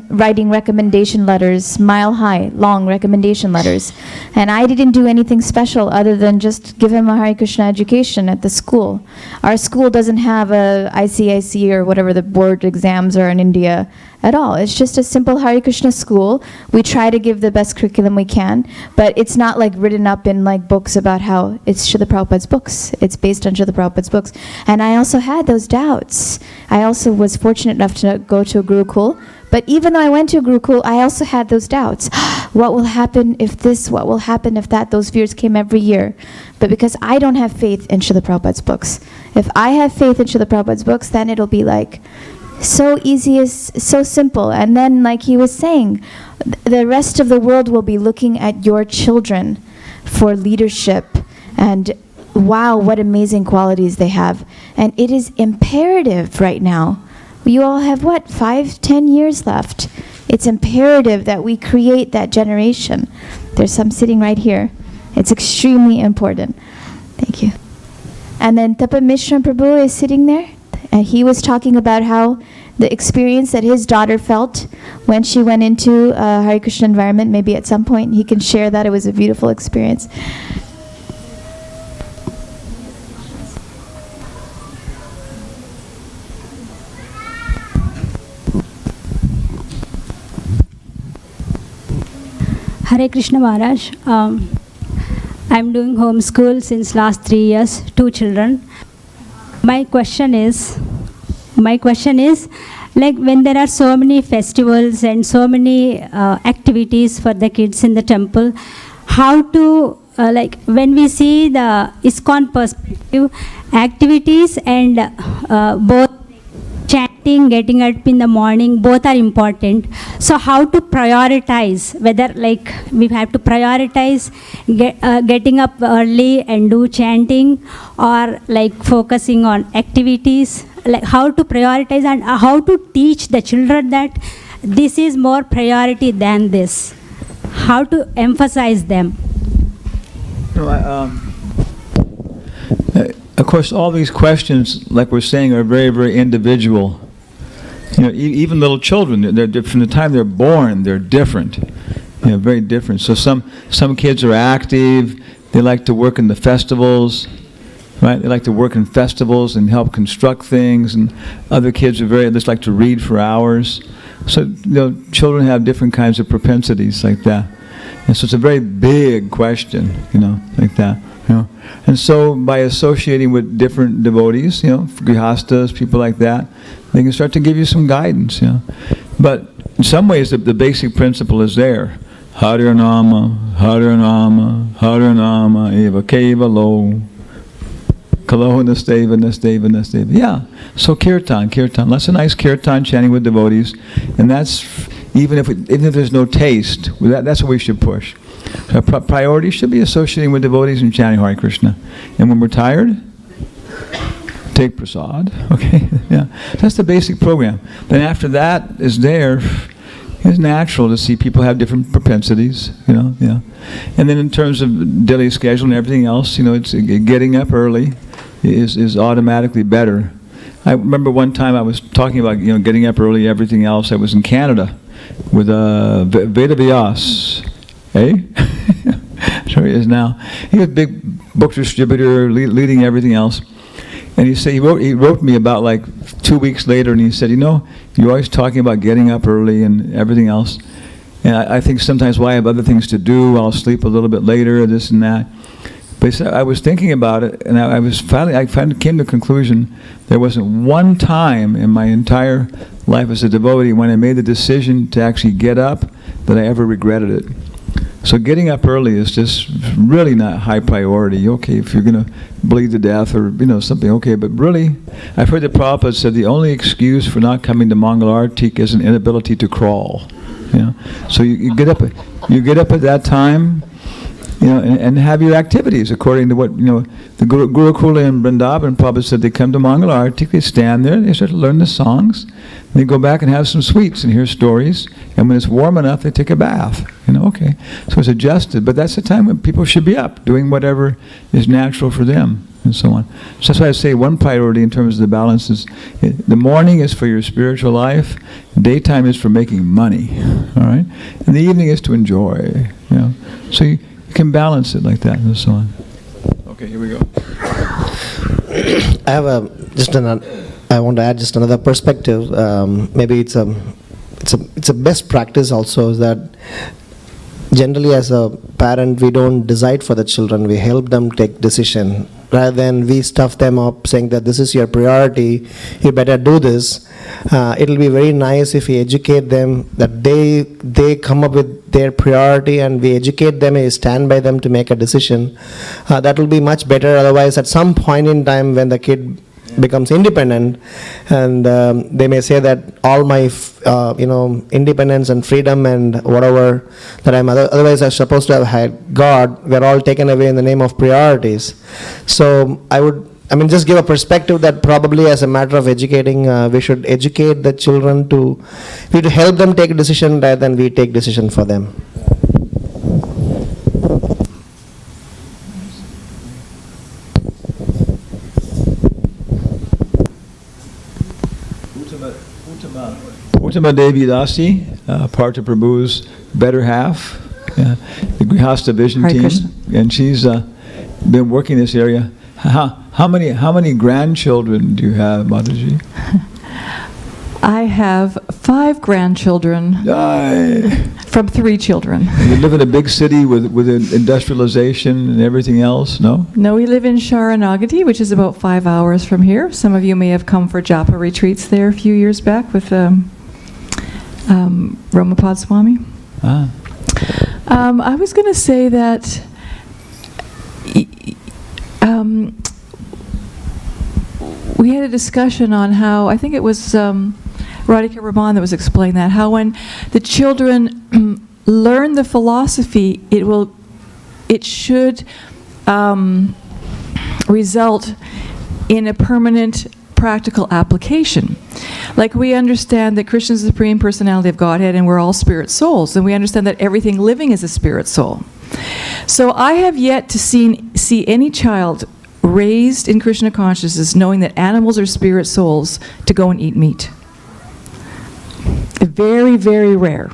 writing recommendation letters, mile high, long recommendation letters. And I didn't do anything special other than just give him a Hare Krishna education at the school. Our school doesn't have a ICIC or whatever the board exams are in India at all. It's just a simple Hare Krishna school. We try to give the best curriculum we can, but it's not like written up in like books about how it's Srila Prabhupada's books. It's based on Srila Prabhupada's books. And I also had those doubts. I also was fortunate enough to go to a Gurukul, but even though I went to a Gurukul, I also had those doubts. What will happen if this? What will happen if that? Those fears came every year. But because I don't have faith in Srila Prabhupada's books, if I have faith in Srila Prabhupada's books, then it'll be like so easy, so simple. And then, like he was saying, the rest of the world will be looking at your children for leadership, and wow, what amazing qualities they have. And it is imperative right now. You all have what, 5-10 years left. It's imperative that we create that generation. There's some sitting right here. It's extremely important. Thank you. And then Tapa Mishra Prabhu is sitting there. And he was talking about how the experience that his daughter felt when she went into a Hare Krishna environment, maybe at some point he can share that. It was a beautiful experience. Hare Krishna Maharaj. I'm doing homeschool since last 3 years, 2 children. My question is, like when there are so many festivals and so many activities for the kids in the temple, how to, like when we see the ISKCON perspective, activities and both chanting, getting up in the morning, both are important. So how to prioritize, whether like we have to prioritize getting up early and do chanting, or like focusing on activities, like how to prioritize and how to teach the children that this is more priority than this. How to emphasize them. course, all these questions, like we're saying, are very, very individual. You know, even little children, from the time they're born, they're different. You know, very different. So some kids are active. They like to work in the festivals, right? They like to work in festivals and help construct things. And other kids just like to read for hours. So, you know, children have different kinds of propensities like that. And so it's a very big question, you know, like that. You know. And so by associating with different devotees, you know, grihastas, people like that, they can start to give you some guidance, you know. But in some ways, the basic principle is there. Hare Nama, Hare Nama, Hare Nama, Eva Keva Lo, Kaloha Nasteva, Nasteva, Nasteva. Yeah, so kirtan. Lots of nice kirtan chanting with devotees. And that's, even if there's no taste, that's what we should push. Our priority should be associating with devotees and chanting Hare Krishna. And when we're tired, take prasad, okay? Yeah, that's the basic program. Then after that is there, it's natural to see people have different propensities, you know, yeah. And then in terms of daily schedule and everything else, you know, it's getting up early is automatically better. I remember one time I was talking about, you know, getting up early, everything else. I was in Canada with Veda Vyas, Sure he is now. He was a big book distributor, leading everything else. And he said, he wrote me about like 2 weeks later, and he said, you know, you're always talking about getting up early and everything else. And I think sometimes, well, I have other things to do, I'll sleep a little bit later, this and that. But he said, I was thinking about it, and I finally came to the conclusion there wasn't one time in my entire life as a devotee when I made the decision to actually get up that I ever regretted it. So getting up early is just really not high priority. Okay, if you're going to bleed to death or, you know, something, okay. But really, I've heard that Prabhupada said the only excuse for not coming to Mangal Artik is an inability to crawl. You know? So you get up at that time, you know, and have your activities according to what, you know, the Gurukula in Vrindavan, Prabhupada said they come to Mangal Artik, they stand there, they start to learn the songs, they go back and have some sweets and hear stories, and when it's warm enough, they take a bath. You know, okay. So it's adjusted, but that's the time when people should be up, doing whatever is natural for them, and so on. So that's why I say one priority in terms of the balance is, the morning is for your spiritual life, daytime is for making money, all right? And the evening is to enjoy, you know. So you can balance it like that, and so on. Okay, here we go. I have I want to add just another perspective. Maybe it's a best practice also, is that generally as a parent we don't decide for the children, we help them take decision. Rather than we stuff them up saying that this is your priority, you better do this. It'll be very nice if we educate them, that they come up with their priority and we educate them and we stand by them to make a decision. That will be much better. Otherwise, at some point in time when the kid becomes independent, and they may say that all my independence and freedom and whatever that otherwise I'm supposed to have had God, we're all taken away in the name of priorities. So I mean, just give a perspective that probably as a matter of educating, we should educate the children to help them take a decision rather than we take decision for them. Uttama Devi Dasi, Partha Prabhu's better half, the Grihastha Vision Hare team, Krishna. and she's been working this area. How many grandchildren do you have, Mataji? I have 5 grandchildren from 3 children. You live in a big city with industrialization and everything else, no? No, we live in Sharanagati, which is about 5 hours from here. Some of you may have come for japa retreats there a few years back with Ramapad Swami. I was going to say that we had a discussion on how, I think it was Radhika Raman that was explaining that, how when the children learn the philosophy, it should result in a permanent practical application. Like, we understand that Krishna is the Supreme Personality of Godhead and we're all spirit souls, and we understand that everything living is a spirit soul. So I have yet to see any child raised in Krishna consciousness knowing that animals are spirit souls to go and eat meat. Very, very rare.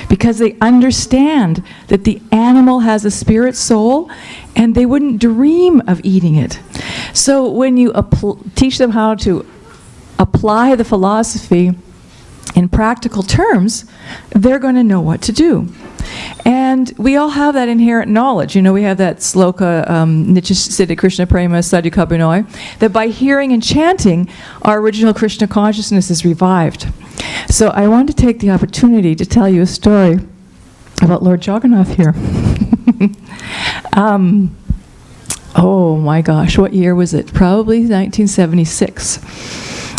Because they understand that the animal has a spirit soul and they wouldn't dream of eating it. So when you teach them how to apply the philosophy in practical terms, they're going to know what to do. And we all have that inherent knowledge. You know, we have that sloka, Nityasiddha Krishna Prema Sadhika Binoy, that by hearing and chanting, our original Krishna consciousness is revived. So I want to take the opportunity to tell you a story about Lord Jagannath here. Oh my gosh, what year was it? Probably 1976.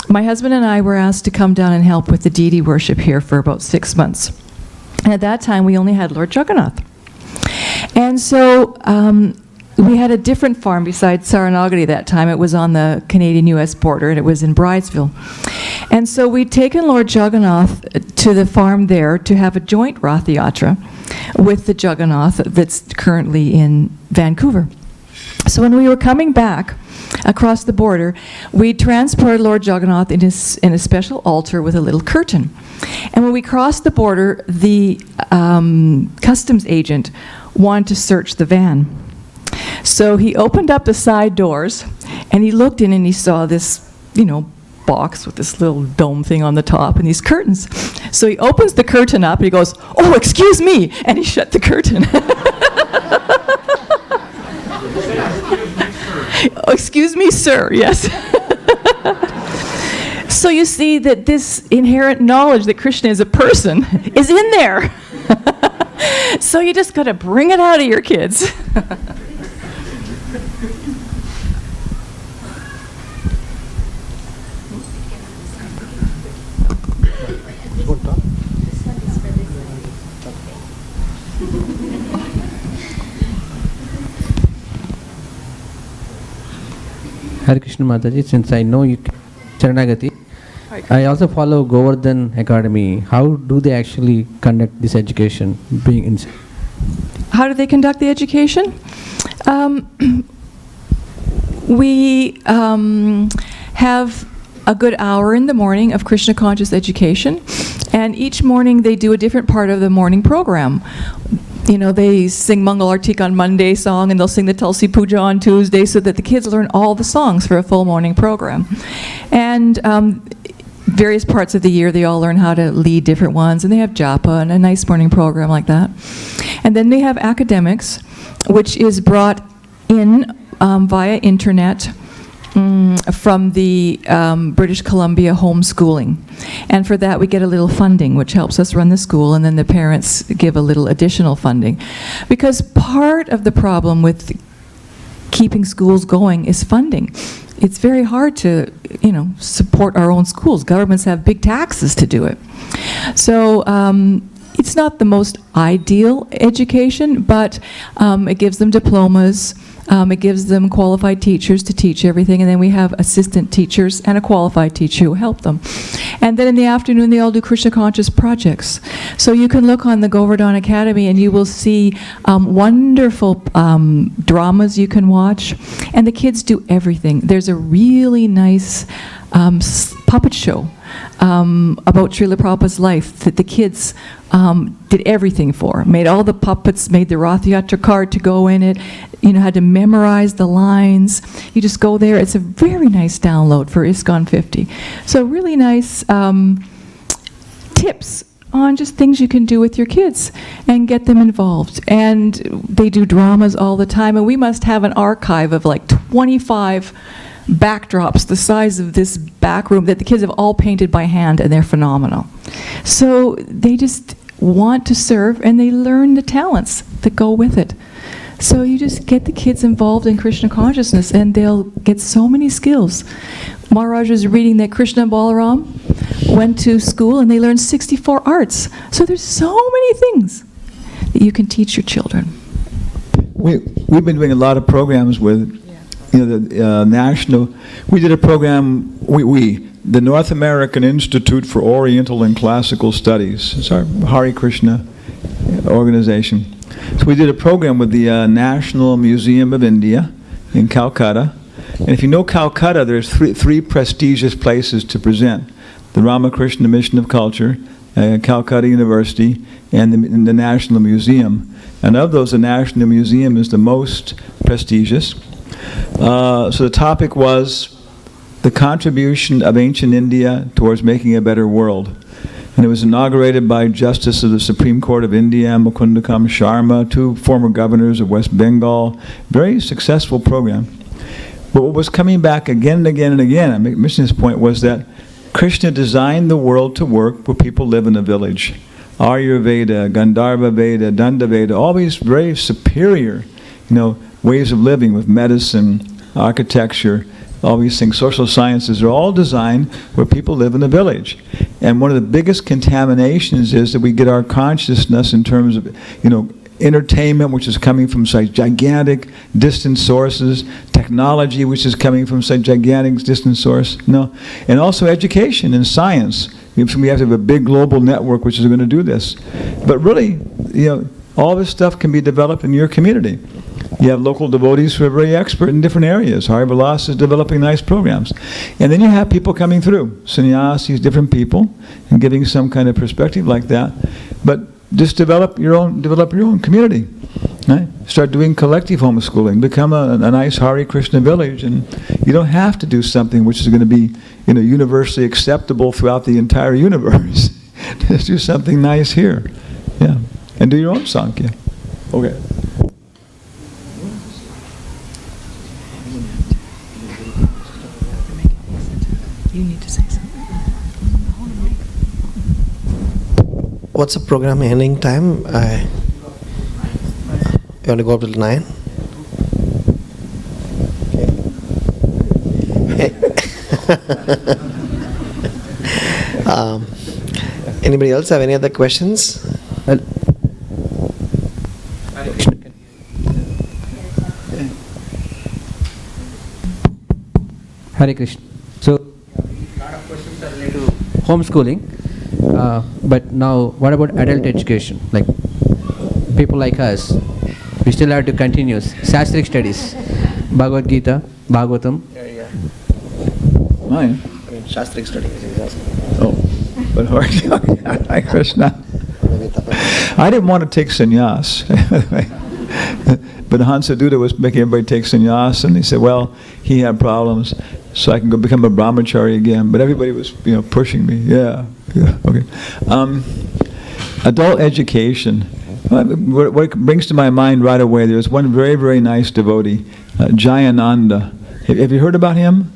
My husband and I were asked to come down and help with the deity worship here for about 6 months. And at that time, we only had Lord Jagannath. And so we had a different farm besides Saranagati that time. It was on the Canadian-US border, and it was in Bridesville. And so we'd taken Lord Jagannath to the farm there to have a joint Rath Yatra with the Jagannath that's currently in Vancouver. So when we were coming back across the border, we transported Lord Jagannath in a special altar with a little curtain. And when we crossed the border, the customs agent wanted to search the van. So he opened up the side doors, and he looked in and he saw this, you know, box with this little dome thing on the top and these curtains. So he opens the curtain up and he goes, "Oh, excuse me," and he shut the curtain. Oh, excuse me, sir, yes. So you see that this inherent knowledge that Krishna is a person is in there. So you just got to bring it out of your kids. Hare Krishna Mataji, since I know you Charanagati, I also follow Govardhan Academy. How do they actually conduct this education? How do they conduct the education? We have a good hour in the morning of Krishna conscious education, and each morning they do a different part of the morning program. You know, they sing Mangal Artik on Monday song, and they'll sing the Tulsi Puja on Tuesday, so that the kids learn all the songs for a full morning program. And various parts of the year, they all learn how to lead different ones, and they have japa and a nice morning program like that. And then they have academics, which is brought in via internet from the British Columbia homeschooling. And for that we get a little funding, which helps us run the school, and then the parents give a little additional funding. Because part of the problem with keeping schools going is funding. It's very hard to, you know, support our own schools. Governments have big taxes to do it. So it's not the most ideal education, but it gives them diplomas. It gives them qualified teachers to teach everything, and then we have assistant teachers and a qualified teacher who help them. And then in the afternoon, they all do Krishna conscious projects. So you can look on the Govardhan Academy and you will see wonderful dramas you can watch, and the kids do everything. There's a really nice puppet show about Srila Prabhupada's life that the kids did everything for. Made all the puppets, made the Rath Yatra card to go in it, you know, had to memorize the lines. You just go there. It's a very nice download for ISKCON 50. So really nice tips on just things you can do with your kids and get them involved. And they do dramas all the time, and we must have an archive of like 25 backdrops the size of this back room that the kids have all painted by hand, and they're phenomenal. So they just want to serve, and they learn the talents that go with it. So you just get the kids involved in Krishna consciousness, and they'll get so many skills. Maharaj was reading that Krishna and Balaram went to school and they learned 64 arts. So there's so many things that you can teach your children. We've been doing a lot of programs with, you know, the national. We did a program. The North American Institute for Oriental and Classical Studies. It's our Hare Krishna organization. So we did a program with the National Museum of India in Calcutta, And if you know Calcutta, there's three prestigious places to present. The Ramakrishna Mission of Culture, Calcutta University, and the National Museum. And of those, the National Museum is the most prestigious. So the topic was the contribution of ancient India towards making a better world. And it was inaugurated by Justice of the Supreme Court of India, Mukundakam Sharma, 2 former governors of West Bengal. Very successful program. But what was coming back again and again and again, I'm missing this point, was that Krishna designed the world to work where people live in a village. Ayurveda, Gandharva Veda, Danda Veda, all these very superior, ways of living with medicine, architecture, all these things, social sciences are all designed where people live in a village. And one of the biggest contaminations is that we get our consciousness in terms of, entertainment, which is coming from such gigantic distant sources, technology, which is coming from such gigantic distant source, and also education and science. We have to have a big global network which is going to do this. But really, all this stuff can be developed in your community. You have local devotees who are very expert in different areas. Harivilas is developing nice programs. And then you have people coming through, sannyasis, different people, and giving some kind of perspective like that. But just develop your own community. Right? Start doing collective homeschooling. Become a nice Hare Krishna village, and you don't have to do something which is going to be universally acceptable throughout the entire universe. Just do something nice here. Yeah. And do your own Sankhya. Okay. You need to say something. What's the program ending time? You want to go up till 9? Anybody else have any other questions? Hare Krishna. So, a lot of questions are related to homeschooling, but now what about adult education? Like people like us, we still have to continue Shastric studies, Bhagavad-Gita, Bhagavatam. Mine? Shastric studies. Oh, but Hare Krishna. I didn't want to take sannyas. But Hansaduta was making everybody take sannyas, and he said, well, he had problems, so I can go become a brahmachari again. But everybody was, pushing me. Yeah. Okay. Adult education. What brings to my mind right away, there's one very, very nice devotee, Jayananda. Have you heard about him?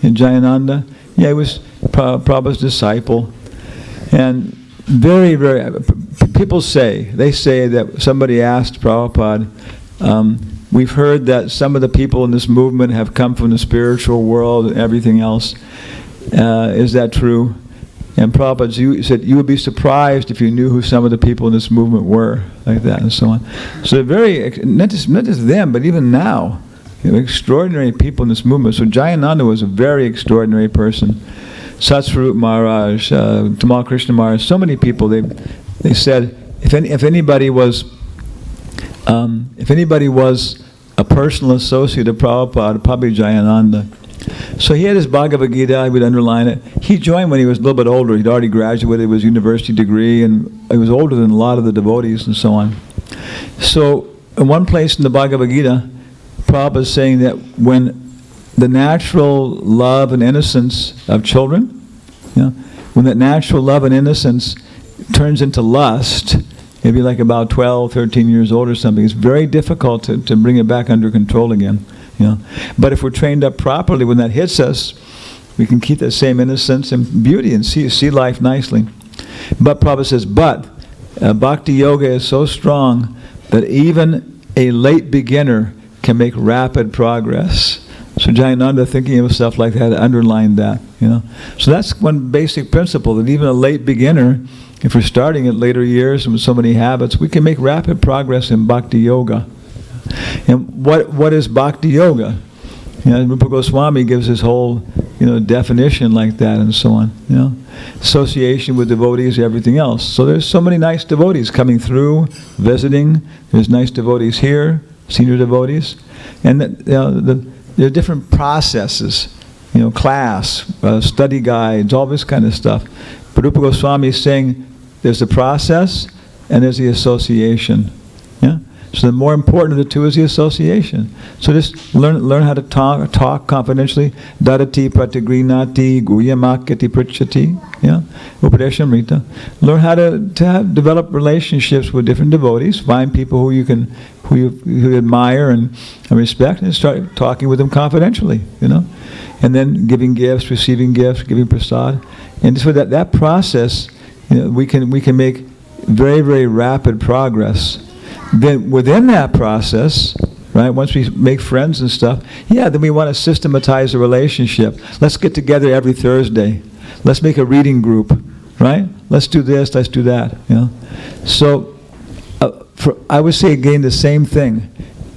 Jayananda? Yeah, he was Prabhupada's disciple. And very, very, people say that somebody asked Prabhupada, we've heard that some of the people in this movement have come from the spiritual world and everything else. Is that true? And Prabhupada said, you would be surprised if you knew who some of the people in this movement were, like that and so on. So very, not just them, but even now, extraordinary people in this movement. So Jayananda was a very extraordinary person. Satsvarup Maharaj, Tamal Krishna Maharaj, so many people, they said, if anybody was a personal associate of Prabhupada, probably Jayananda. So he had his Bhagavad-Gita, I would underline it. He joined when he was a little bit older. He'd already graduated with his university degree, and he was older than a lot of the devotees and so on. So in one place in the Bhagavad-Gita, Prabhupada is saying that when the natural love and innocence of children, when that natural love and innocence turns into lust, maybe like about 12, 13 years old or something, it's very difficult to bring it back under control again. But if we're trained up properly, when that hits us, we can keep that same innocence and beauty and see life nicely. But Prabhupada says, Bhakti Yoga is so strong that even a late beginner can make rapid progress. So Jayananda, thinking of himself like that, underlined that. So that's one basic principle, that even a late beginner, if we're starting at later years and with so many habits, we can make rapid progress in Bhakti Yoga. And what is Bhakti Yoga? Rupa Goswami gives his whole definition like that and so on. Association with devotees, everything else. So there's so many nice devotees coming through, visiting. There's nice devotees here, senior devotees. And there are different processes, class, study guides, all this kind of stuff. But Rupa Goswami is saying there's the process and there's the association. Yeah? So the more important of the two is the association. So just learn how to talk confidentially. Dadati pratigrinati guyamakati prichati. Yeah? Upadeshamrita. Learn how to develop relationships with different devotees. Find people who you admire and respect, and start talking with them confidentially. And then giving gifts, receiving gifts, giving prasad. And just with that process, we can make very, very rapid progress. Then within that process, right, once we make friends and stuff, then we want to systematize the relationship. Let's get together every Thursday. Let's make a reading group, right? Let's do this, let's do that. So I would say again the same thing.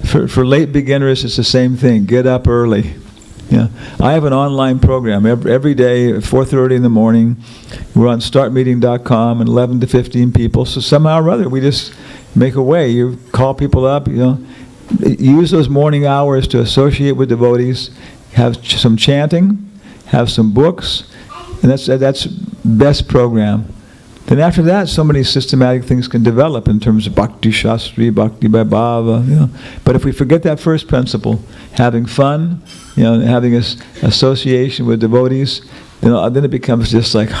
For late beginners, it's the same thing. Get up early. Yeah, I have an online program every day at 4:30 in the morning. We're on startmeeting.com and 11 to 15 people. So somehow or other, we just make a way. You call people up, use those morning hours to associate with devotees, have some chanting, have some books, and that's best program. Then after that, so many systematic things can develop in terms of Bhakti Shastri, Bhakti by Bhava. But if we forget that first principle, having fun, having this association with devotees, then it becomes just like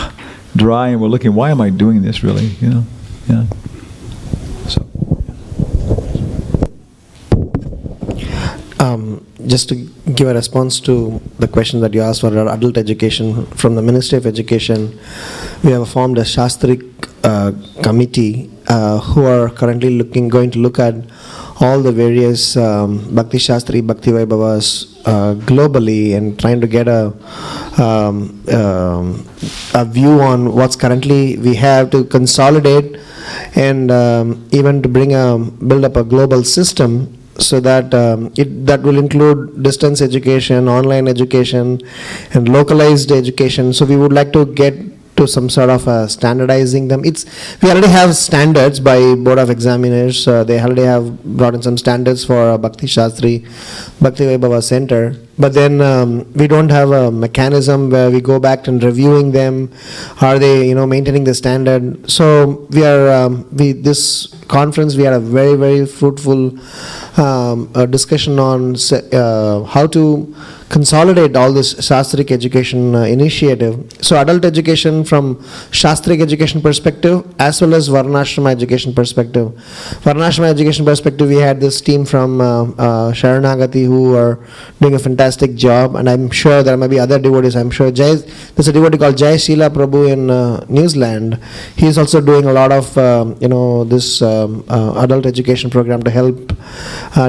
dry, and we're looking, why am I doing this really? Yeah. So. Just to give a response to the question that you asked for adult education, from the Ministry of Education, we have formed a Shastrik committee who are currently going to look at all the various Bhakti Shastri, Bhakti Vaibhavas globally, and trying to get a view on what's currently we have to consolidate, and even to build up a global system, so that that will include distance education, online education, and localized education. So we would like to get to some sort of standardizing them. We already have standards by Board of Examiners. They already have brought in some standards for Bhakti Shastri, Bhakti Vaibhava Center. But then we don't have a mechanism where we go back and reviewing them. Are they, maintaining the standard? So we are this conference, we had a very, very fruitful discussion on how to consolidate all this Shastrik education initiative. So adult education from Shastrik education perspective, as well as Varnashrama education perspective. Varnashrama education perspective, we had this team from Sharanagati who are doing a fantastic job, and I'm sure there may be other devotees. I'm sure there's a devotee called Jai Sheela Prabhu in New Zealand. He's also doing a lot of this adult education program to help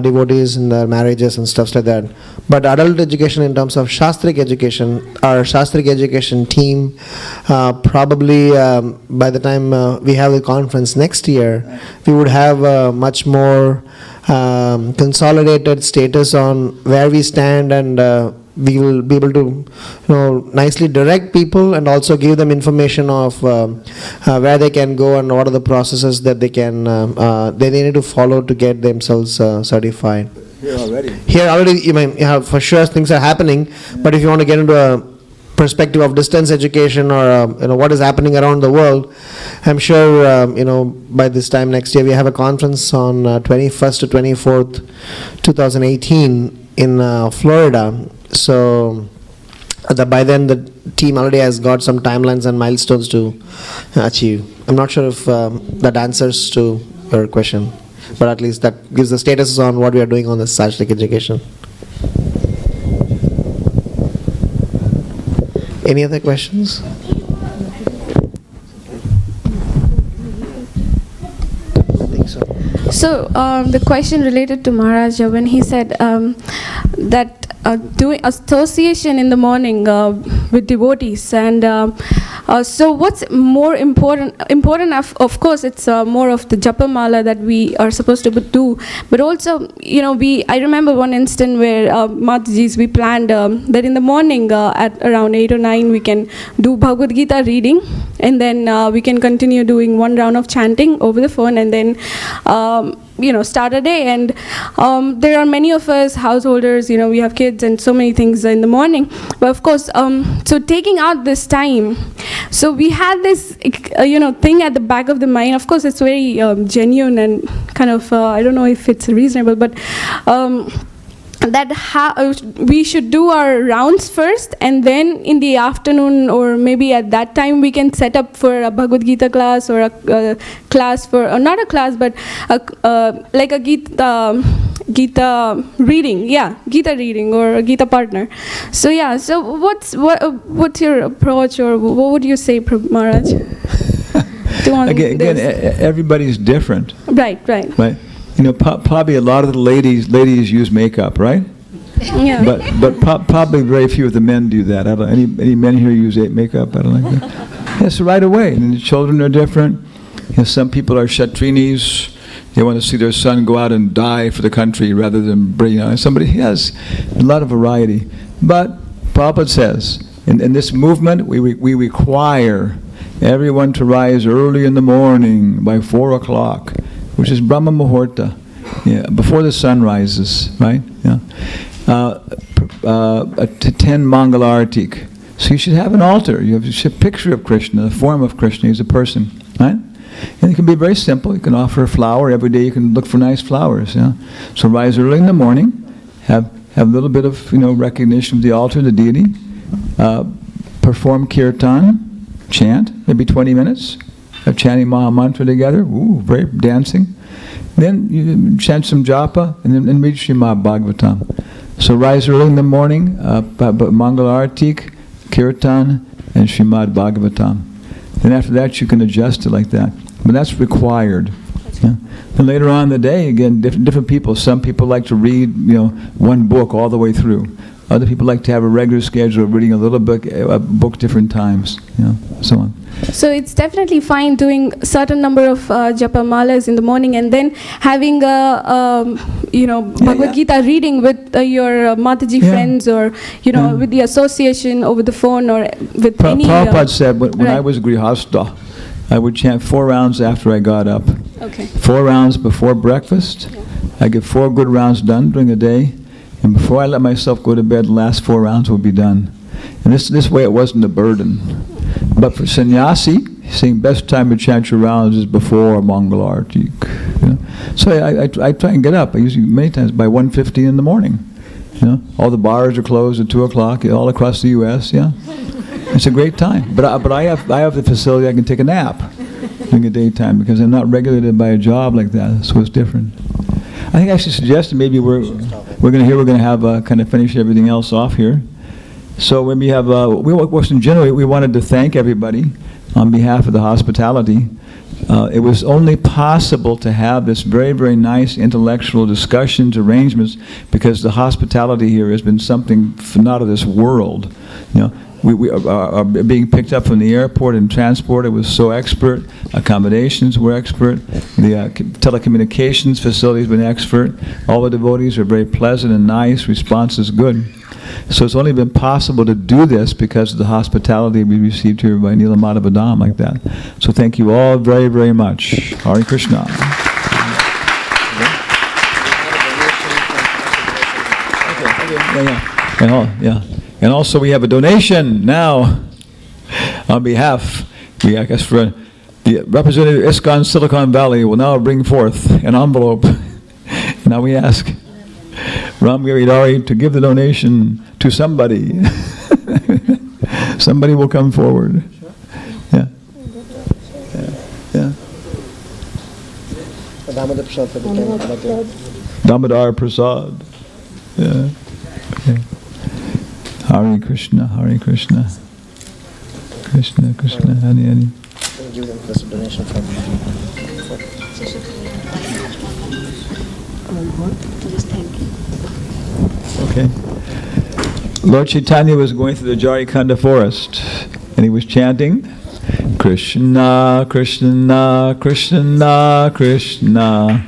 devotees in their marriages and stuff like that. But adult education in terms of Shastrik education, our Shastrik education team, probably by the time we have the conference next year, we would have much more consolidated status on where we stand, and we will be able to nicely direct people and also give them information of where they can go and what are the processes that they need to follow to get themselves certified. Here already, for sure things are happening, but if you want to get into a perspective of distance education or what is happening around the world, I'm sure by this time next year we have a conference on 21st to 24th 2018 in Florida. So by then the team already has got some timelines and milestones to achieve. I'm not sure if that answers to your question, but at least that gives the status on what we are doing on the Shastrik education. Any other questions? So the question related to Maharaja, when he said that doing association in the morning with devotees, and so what's more important? Of course, it's more of the japa mala that we are supposed to do, but also, I remember one instant where Mataji's, we planned that in the morning at around 8 or 9 we can do Bhagavad-Gita reading, and then we can continue doing one round of chanting over the phone, and then start a day. And there are many of us householders, we have kids and so many things in the morning. But of course, so taking out this time, so we had this, thing at the back of the mind. Of course, it's very genuine and kind of, I don't know if it's reasonable, but that we should do our rounds first, and then in the afternoon or maybe at that time we can set up for a Bhagavad-Gita class or a class for, or not a class, but like a Gita reading, Gita reading or a Gita partner. So so what's your approach, or what would you say, Maharaj? Again, everybody's different. Right. Probably a lot of the ladies use makeup, right? Yeah. But probably very few of the men do that. I don't. Any men here use makeup? I don't like that. Yes, right away. And the children are different. Some people are Kshatrinis. They want to see their son go out and die for the country rather than bring somebody. Has a lot of variety. But Prabhupada says, in this movement, we require everyone to rise early in the morning by 4 o'clock, which is Brahma Muhurta, before the sun rises, right? To 10 Mangalartik. So you should have an altar. You have a picture of Krishna, the form of Krishna. He's a person, right? And it can be very simple. You can offer a flower every day. You can look for nice flowers. So rise early in the morning, have a little bit of recognition of the altar, the deity. Perform kirtan, chant, maybe 20 minutes. Of chanting Maha Mantra together, very dancing. Then you chant some japa and then read Srimad Bhagavatam. So rise early in the morning, Mangalartik, Kirtan, and Srimad Bhagavatam. Then after that you can adjust it like that. But that's required. And later on in the day, again, different people. Some people like to read, one book all the way through. Other people like to have a regular schedule of reading a book different times, so on. So it's definitely fine doing certain number of japa malas in the morning, and then having a Bhagavad-Gita reading with your Mataji friends, or with the association over the phone, or with any. Prabhupada said when I was grihastha, I would chant 4 rounds after I got up. Okay. 4 rounds before breakfast. I get 4 good rounds done during the day. And before I let myself go to bed, the last 4 rounds will be done. And this way it wasn't a burden. But for sannyasi, saying best time to chant your rounds is before Mangalarti. So I try and get up. I usually many times by 1:50 in the morning. All the bars are closed at 2 o'clock all across the U.S. It's a great time. But I have the facility I can take a nap during the daytime because I'm not regulated by a job like that. So it's different. I think I should suggest that maybe we're going to have kind of finish everything else off here. So when we have, in general, we wanted to thank everybody on behalf of the hospitality. It was only possible to have this very, very nice intellectual discussions, arrangements, because the hospitality here has been something not of this world. We are being picked up from the airport and transported. It was so expert. Accommodations were expert. The telecommunications facilities been expert. All the devotees are very pleasant and nice. Response is good. So it's only been possible to do this because of the hospitality we received here by Nila Madhavadam like that. So thank you all very, very much. Hare Krishna. And also we have a donation now on behalf, I guess, for the representative of ISKCON Silicon Valley will now bring forth an envelope. Now we ask Ram Giridhari to give the donation to somebody. Somebody will come forward. Damodar Prasad. Yeah. Okay. Hare Krishna, Hare Krishna. Krishna, Krishna, Hare Hare. Give them first donation from Okay. Lord Chaitanya was going through the Jarikhanda forest and he was chanting Krishna, Krishna, Krishna, Krishna,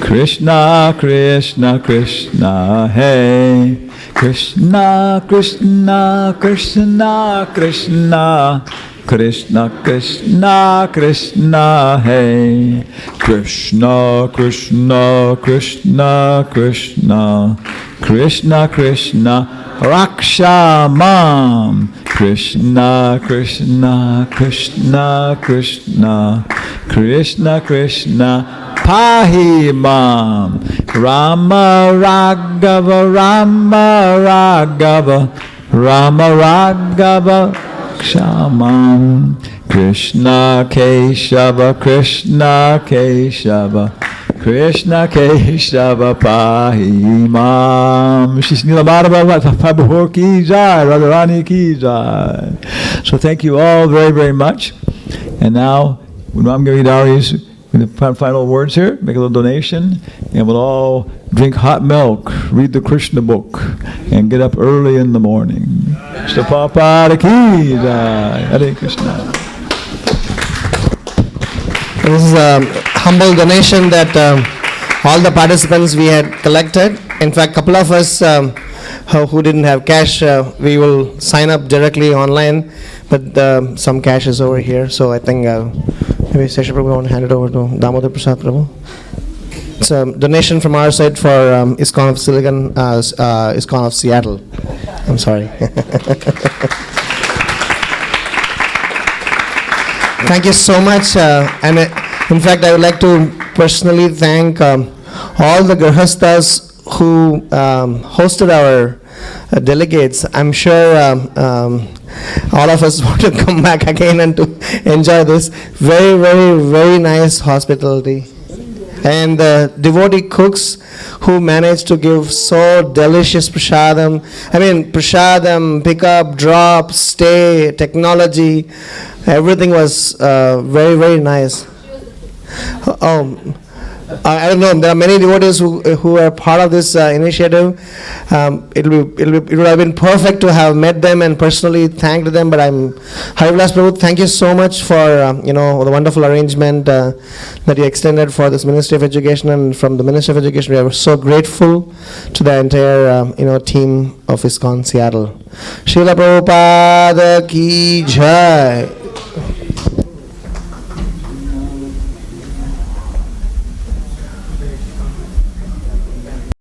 Krishna, Krishna, Krishna, hey. Krishna, Krishna, Krishna, Krishna, Krishna Krishna Krishna Hey, Krishna Krishna Krishna Krishna, Krishna Krishna Raksha Mam, Krishna Krishna Krishna Krishna, Krishna Krishna Pahi Mam, Rama Raghava Rama Raghava Rama Raghava Kshamam, Krishna Keshava Krishna Keshava, Krishna Keshava Pahimam. Shri Nilamadava Prabhu ki jai, Radharani ki jai. So thank you all very, very much. And now, I'm giving Darius the final words here, make a little donation, and we'll all drink hot milk, read the Krishna book, and get up early in the morning. Krishna Prabhupada ki jai. Hare Krishna. This is a humble donation that all the participants we had collected. In fact, a couple of us who didn't have cash, we will sign up directly online, but some cash is over here. So I think maybe Sesha Prabhu want to hand it over to Damodar Prasad Prabhu. It's a donation from our side for ISKCON of ISKCON of Seattle. I'm sorry. Thank you so much. And in fact, I would like to personally thank all the Grahasthas who hosted our delegates. I'm sure all of us want to come back again and to enjoy this. Very, very, very nice hospitality. And the devotee cooks who managed to give so delicious prasadam. I mean, prasadam, pick up, drop, stay, technology, everything was very, very nice. I don't know. There are many devotees who are part of this initiative. It would have been perfect to have met them and personally thanked them. But Harivilas Prabhu, thank you so much for the wonderful arrangement that you extended for this Ministry of Education, and from the Ministry of Education, we are so grateful to the entire team of ISKCON Seattle. Srila Prabhupada ki jai.